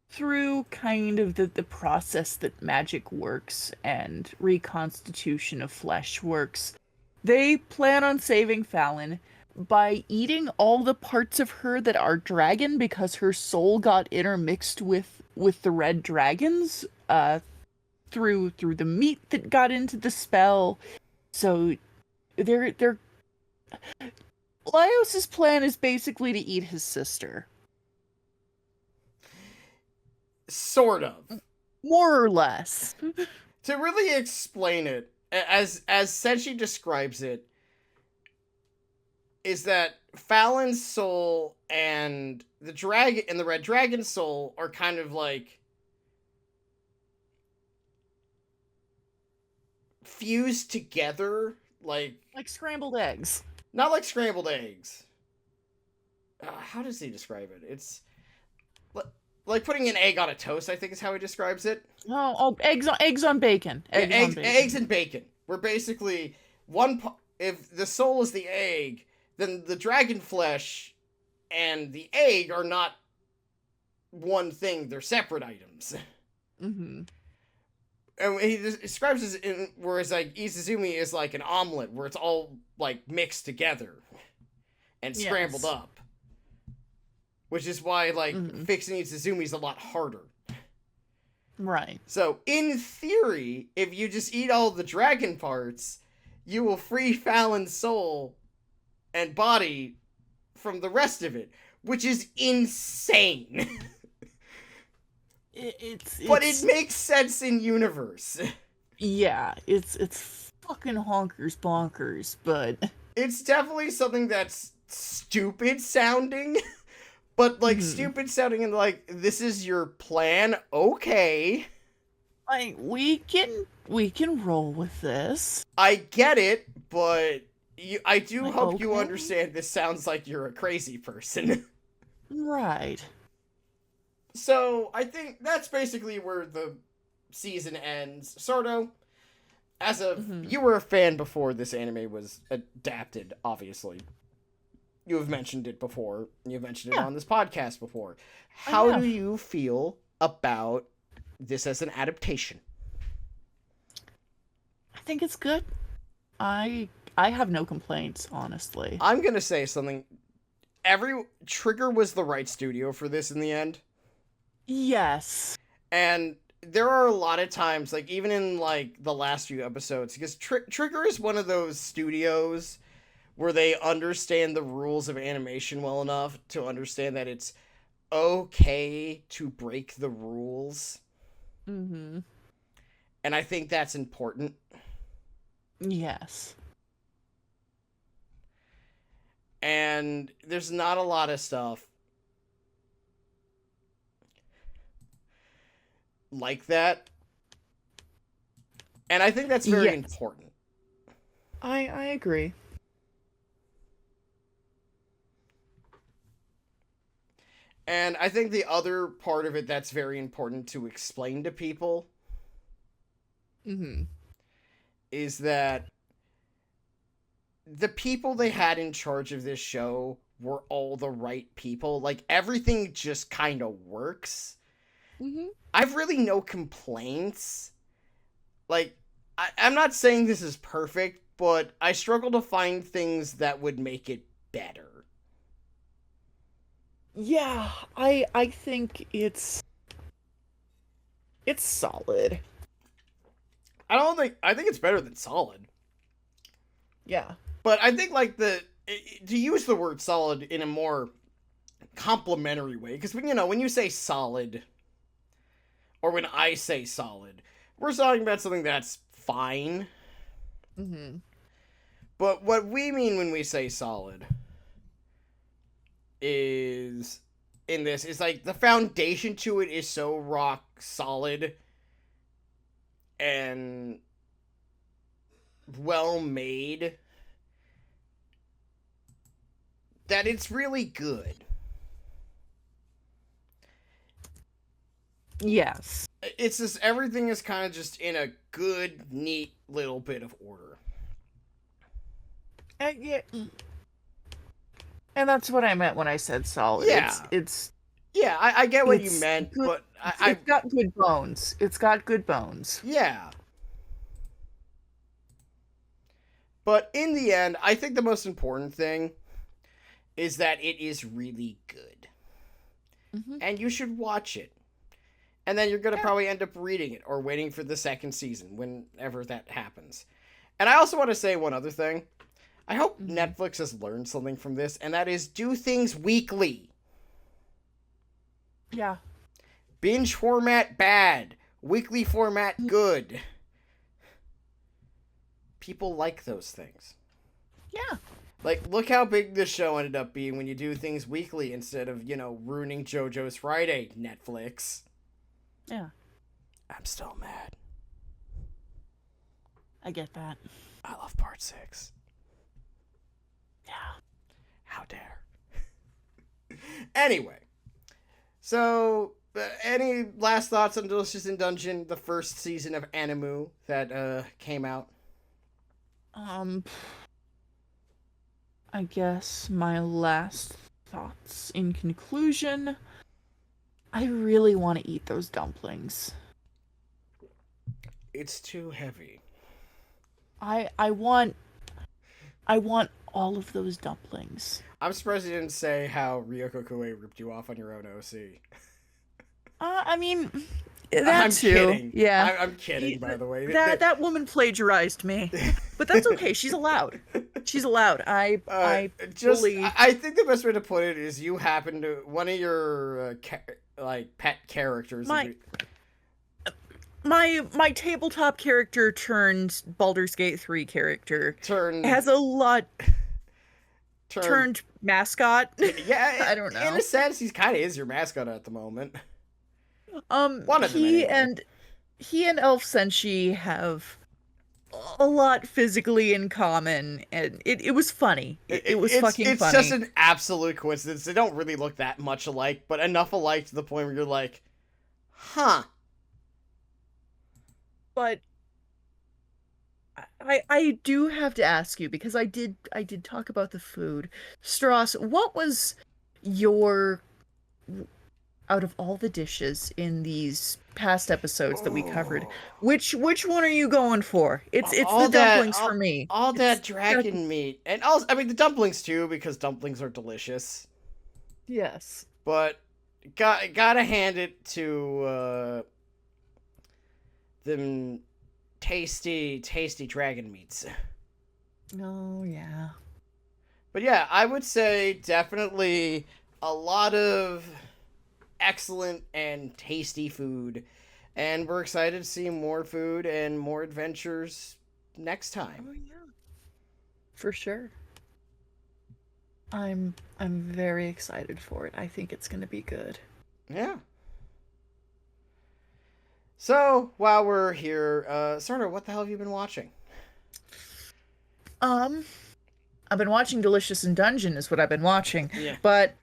through kind of the process that magic works and reconstitution of flesh works, they plan on saving Fallon by eating all the parts of her that are dragon because her soul got intermixed with the red dragons through the meat that got into the spell. So they're Laios's plan is basically to eat his sister. Sort of. More or less. To really explain it, as Senshi describes it, is that Fallon's soul and the dragon and the red dragon soul are kind of like fused together, like Scrambled eggs. not like scrambled eggs. How does he describe it? It's like putting an egg on a toast, I think is how he describes it. Oh, eggs on bacon. Eggs and bacon. We're basically if the soul is the egg, then the dragon flesh and the egg are not one thing, they're separate items. Mm-hmm. And he describes it whereas like Izutsumi is like an omelet where it's all like mixed together and scrambled up. Which is why like fixing Izutsumi is a lot harder. Right. So in theory, if you just eat all the dragon parts, you will free Fallon's soul and body from the rest of it, which is insane. But it makes sense in universe. Yeah, it's fucking honkers bonkers, but it's definitely something that's stupid sounding, but like stupid sounding and like this is your plan, okay. Like we can roll with this. I get it, but I do like, hope okay. you understand this sounds like you're a crazy person. Right. So, I think that's basically where the season ends. Sardo, you were a fan before this anime was adapted, obviously. You have mentioned it before. You've mentioned it on this podcast before. How do you feel about this as an adaptation? I think it's good. I have no complaints, honestly. I'm going to say something. every Trigger was the right studio for this in the end. Yes. And there are a lot of times, like even in like the last few episodes, because Trigger is one of those studios where they understand the rules of animation well enough to understand that it's okay to break the rules. Mm-hmm. And I think that's important. Yes. And there's not a lot of stuff like that. And I think that's very important. I agree. And I think the other part of it that's very important to explain to people is that the people they had in charge of this show were all the right people. Like, everything just kind of works. I've really no complaints. Like, I'm not saying this is perfect, but I struggle to find things that would make it better. Yeah, I think it's solid. I think it's better than solid. Yeah. But I think like to use the word solid in a more complimentary way, because when you say solid, or when I say solid, we're talking about something that's fine. But what we mean when we say solid is in this is like the foundation to it is so rock solid and well made that it's really good. Yes. It's just everything is kind of just in a good, neat little bit of order. Yeah. And that's what I meant when I said solid. Yeah. It's yeah, I get what you meant, good, but it's got good bones. It's got good bones. Yeah. But in the end, I think the most important thing is that it is really good. And you should watch it. And then you're going to probably end up reading it or waiting for the second season whenever that happens. And I also want to say one other thing. I hope Netflix has learned something from this, and that is do things weekly. Yeah. Binge format bad. Weekly format good. People like those things. Yeah. Like, look how big this show ended up being when you do things weekly instead of, ruining JoJo's Friday, Netflix. Yeah. I'm still mad. I get that. I love part 6. Yeah. How dare. Anyway. So, any last thoughts on Delicious in Dungeon, the first season of Animu that came out? I guess my last thoughts in conclusion, I really want to eat those dumplings. It's too heavy. I want all of those dumplings. I'm surprised you didn't say how Ryoko Kue ripped you off on your own OC. I mean, that I'm too. kidding. Yeah, I'm kidding, by the way. That woman plagiarized me, but that's okay. She's allowed. She's allowed. I think the best way to put it is you happen to one of your pet characters. My tabletop character turned Baldur's Gate 3 character has a lot turned mascot. Yeah, I don't know. In a sense, he kind of is your mascot at the moment. One of them, anyway. He and Elf Senshi have a lot physically in common, and it was funny. It was fucking funny. It's just an absolute coincidence. They don't really look that much alike, but enough alike to the point where you're like, huh. But I do have to ask you, because I did talk about the food. Stross, what was your, out of all the dishes in these past episodes that we covered, which one are you going for? It's the dumplings for me. All that dragon meat. And also, I mean, the dumplings too, because dumplings are delicious. Yes. But gotta hand it to them tasty dragon meats. Oh yeah. But yeah, I would say definitely a lot of excellent and tasty food. And we're excited to see more food and more adventures next time. Oh yeah. For sure. I'm very excited for it. I think it's gonna be good. Yeah. So while we're here, Sardo, what the hell have you been watching? Um, I've been watching Delicious in Dungeon is what I've been watching. Yeah. But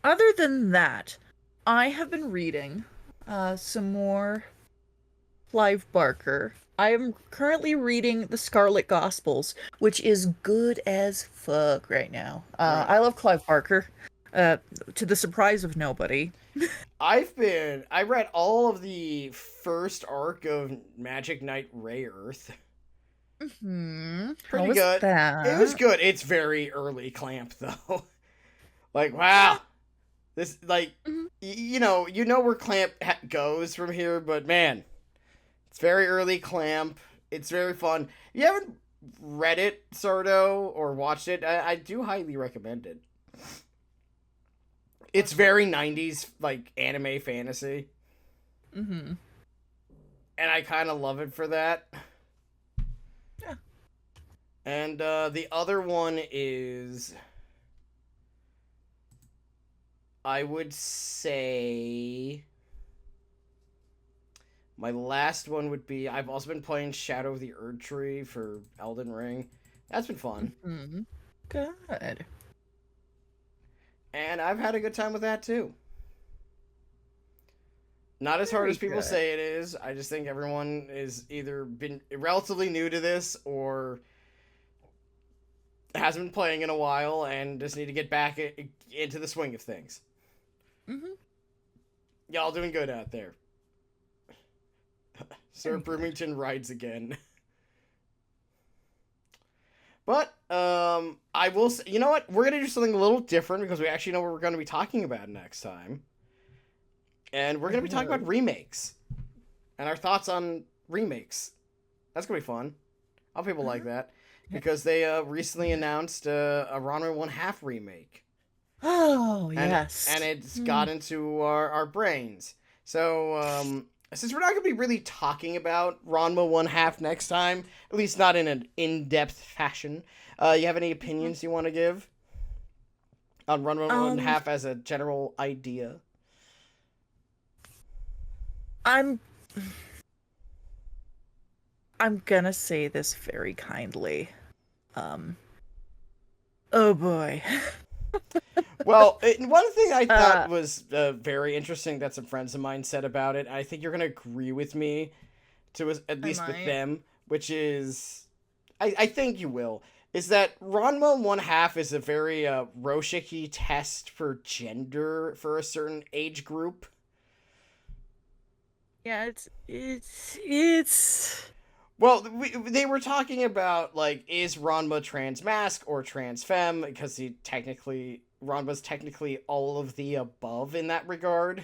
other than that, I have been reading some more Clive Barker. I am currently reading The Scarlet Gospels, which is good as fuck right now. Right. I love Clive Barker, uh, to the surprise of nobody. I read all of the first arc of Magic Knight Ray Earth. How Pretty was good. It was that? good. It's very early clamp though. Like Yeah. wow, this like Mhm. you know where clamp goes from here, but man, it's very early clamp. It's very fun. You haven't read it, Sardo, or watched it? I do highly recommend it. It's very 90s like anime fantasy, Mm-hmm. and I kind of love it for that. Yeah. And the other one is, I would say, my last one would be, I've also been playing Shadow of the Erd Tree for Elden Ring. That's been fun. Mm-hmm. Good. And I've had a good time with that too. Not as hard Very as people good. say it is. I just think everyone is either been relatively new to this or hasn't been playing in a while and just need to get back into the swing of things. Mm-hmm. Y'all doing good out there. Sir Very good. Broomington rides again. But I will say, you know what? We're gonna do something a little different because we actually know what we're gonna be talking about next time, and we're gonna be talking about Oh. remakes and our thoughts on remakes. That's gonna be fun. I hope people like Uh-huh. that because they recently announced a Ranma One Half remake, Oh, and yes. it's Hmm. got into our brains. So since we're not gonna be really talking about Ranma One Half next time, at least not in an in-depth fashion, you have any opinions you want to give on Ranma One Um, Half as a general idea? I'm I'm gonna say this very kindly. Um, oh boy. Well, one thing I thought Uh, was very interesting that some friends of mine said about it, I think you're gonna agree with me, at I least with might. them, which is, I think you will, is that Ranma One Half is a very Rorschach test for gender for a certain age group. Yeah, it's Well, they were talking about like, is Ranma trans mask or trans femme because Ranma's technically all of the above in that regard.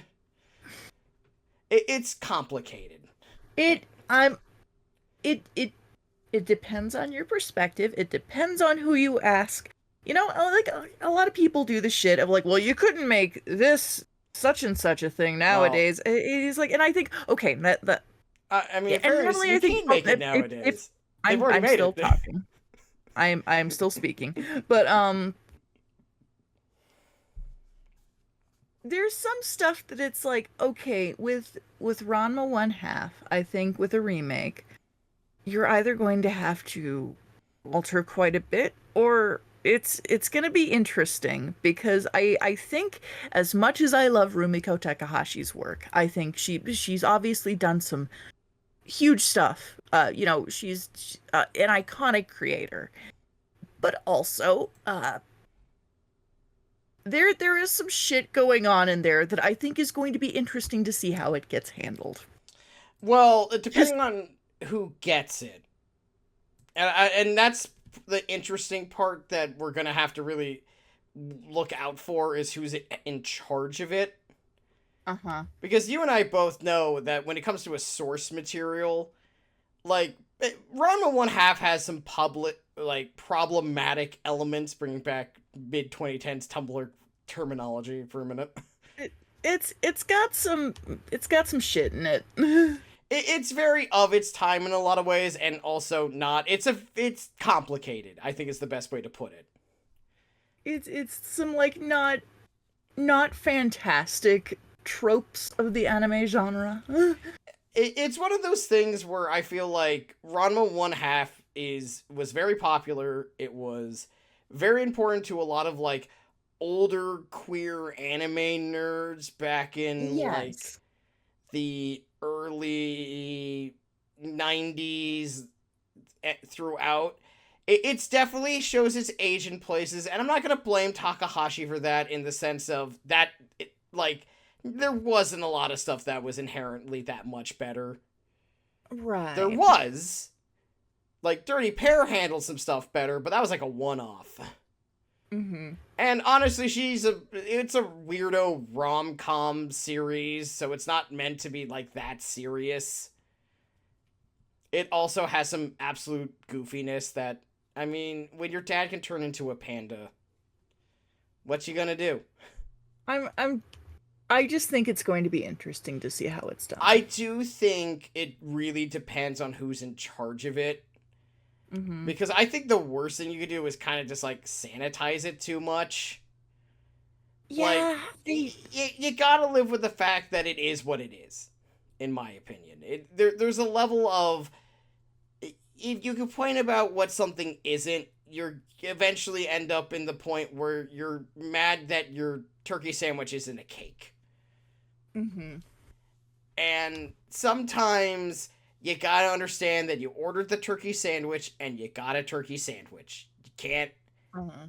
It's complicated. it I'm it it depends on your perspective. It depends on who you ask. You know, like a lot of people do the shit of like, well, you couldn't make this such and such a thing Well, nowadays. It is like, and I think, okay, that I mean, yeah, in and fairness, normally you I think, can oh, make it if nowadays. They've already I'm made still it. talking, I'm still speaking, but there's some stuff that it's like, okay, with Ranma one half, I think with a remake, you're either going to have to alter quite a bit or it's going to be interesting because I think as much as I love Rumiko Takahashi's work, I think she's obviously done some huge stuff. You know, she's an iconic creator, but also there is some shit going on in there that I think is going to be interesting to see how it gets handled. Well, Just depending on who gets it, and that's the interesting part that we're gonna have to really look out for is who's in charge of it. Uh-huh. Because you and I both know that when it comes to a source material, like Ranma One Half has some public like problematic elements, bringing back mid 2010s Tumblr terminology for a minute. It, it's got some shit in it. It's very of its time in a lot of ways, and also not. It's complicated, I think is the best way to put it. It's some like not fantastic tropes of the anime genre. It's one of those things where I feel like Ranma One Half was very popular. It was very important to a lot of like older queer anime nerds back in like Yes. the early 90s throughout. It's definitely shows its age in places, and I'm not gonna blame Takahashi for that in the sense of that like there wasn't a lot of stuff that was inherently that much better. There Right. was like Dirty Pair handled some stuff better, but that was like a one-off. Mm-hmm. And honestly, it's a weirdo rom-com series, so it's not meant to be like that serious. It also has some absolute goofiness that, I mean, when your dad can turn into a panda, what you gonna do? I just think it's going to be interesting to see how it's done. I do think it really depends on who's in charge of it. Mm-hmm. Because I think the worst thing you could do is kind of just like sanitize it too much. Yeah. Like, you gotta live with the fact that it is what it is, in my opinion. There's a level of, if you complain about what something isn't, you're eventually end up in the point where you're mad that your turkey sandwich isn't a cake. Mm-hmm. And sometimes you gotta understand that you ordered the turkey sandwich and you got a turkey sandwich. You can't, Uh-huh.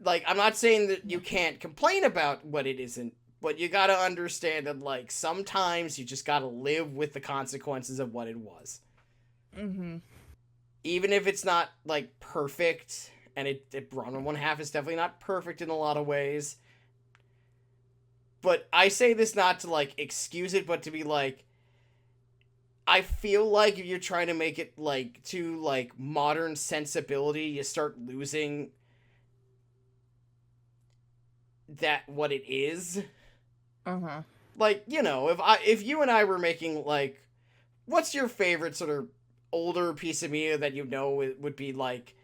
like, I'm not saying that you can't complain about what it isn't, but you gotta understand that, like, sometimes you just gotta live with the consequences of what it was. Mm-hmm. Even if it's not, like, perfect, and Ranma One Half is definitely not perfect in a lot of ways. But I say this not to, like, excuse it, but to be like, I feel like if you're trying to make it, like, to, like, modern sensibility, you start losing that what it is. Uh-huh. Like, you know, if you and I were making, like, what's your favorite sort of older piece of media that you know would be like,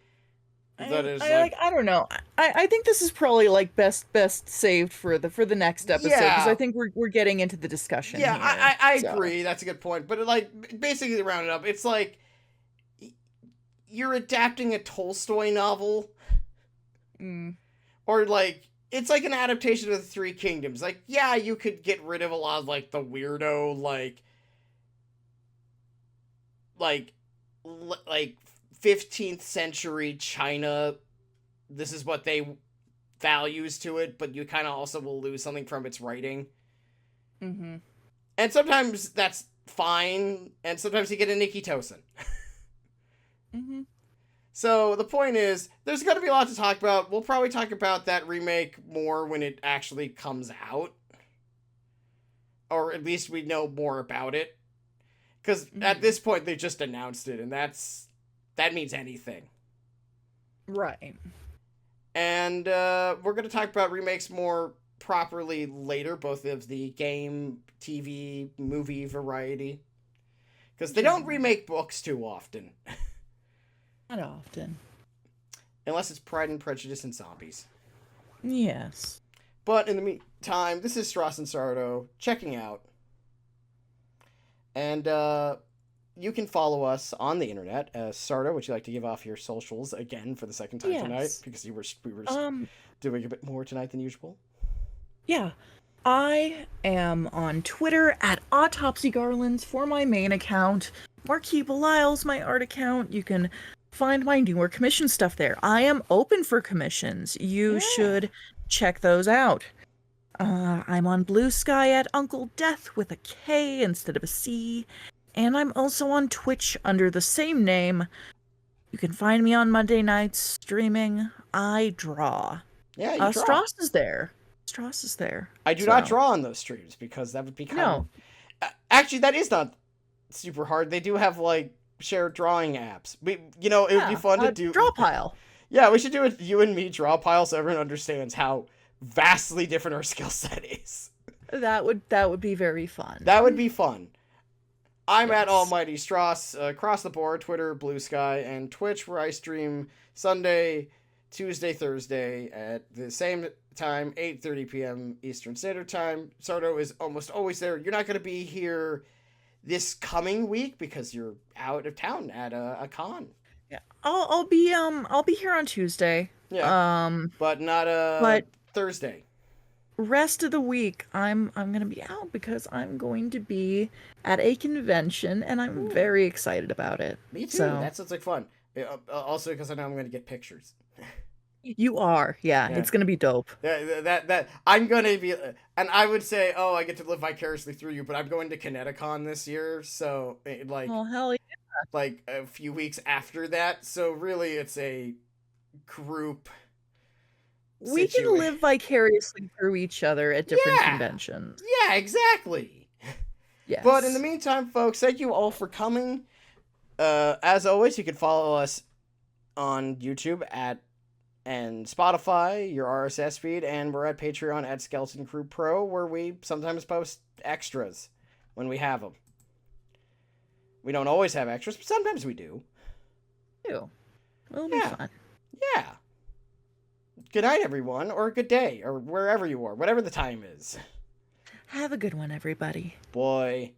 that is like, I don't know. I think this is probably like best saved for the next episode because I yeah, think we're getting into the discussion yeah, here. I So, agree, that's a good point, but like, basically to round it up, it's like, you're adapting a Tolstoy novel, mm, or like, it's like an adaptation of the Three Kingdoms. Like, yeah, you could get rid of a lot of like the weirdo like like 15th century China, this is what they values to it, but you kind of also will lose something from its writing. mm-hmm. And sometimes that's fine, and sometimes you get a Nikki Tosin. Mm-hmm. So the point is, there's going to be a lot to talk about. We'll probably talk about that remake more when it actually comes out. Or at least we know more about it. Because at this point, they just announced it, and that means anything. Right. And we're going to talk about remakes more properly later, both of the game, TV, movie variety. Because they don't remake books too often. Not often. Unless it's Pride and Prejudice and Zombies. Yes. But in the meantime, this is Stross and Sardo checking out. And you can follow us on the internet. Sardo, would you like to give off your socials again for the second time tonight? Because we were doing a bit more tonight than usual. Yeah. I am on Twitter at Autopsy Garlands for my main account. Marquis Belial's my art account. You can find my newer commission stuff there. I am open for commissions. You should check those out. I'm on Blue Sky at Uncle Death with a K instead of a C. And I'm also on Twitch under the same name. You can find me on Monday nights streaming I Draw. Yeah, you draw. Stross is there. Stross is there. I do not So draw on those streams because that would be kind of. no, Actually, that is not super hard. They do have like shared drawing apps. It would be yeah, fun to do. draw pile. Yeah, we should do it. You and me draw pile so everyone understands how vastly different our skill set is. That would be very fun. That would be fun. I'm at Yes. Almighty Stross across the board, Twitter, Blue Sky, and Twitch, where I stream Sunday, Tuesday, Thursday at the same time, 8:30 p.m. Eastern Standard Time. Sardo is almost always there. You're not going to be here this coming week because you're out of town at a con. Yeah, I'll be here on Tuesday. Yeah, but not But Thursday. rest of the week I'm gonna be out because I'm going to be at a convention and I'm very excited about it. Me too. So That sounds like fun. Also, because I know I'm going to get pictures. you are, yeah, Yeah. it's gonna be dope. That I'm gonna be, and I would say, oh, I get to live vicariously through you, but I'm going to Kineticon this year, so Oh hell yeah. like a few weeks after that. So really, it's a group. We can live vicariously through each other at different Yeah. conventions. Yeah, exactly. Yes. But in the meantime, folks, thank you all for coming. As always, you can follow us on YouTube and Spotify, your RSS feed, and we're at Patreon at Skeleton Crew Pro, where we sometimes post extras when we have them. We don't always have extras, but sometimes we do. It'll be Yeah. fun. Yeah. Good night, everyone, or good day, or wherever you are, whatever the time is. Have a good one, everybody. Boy.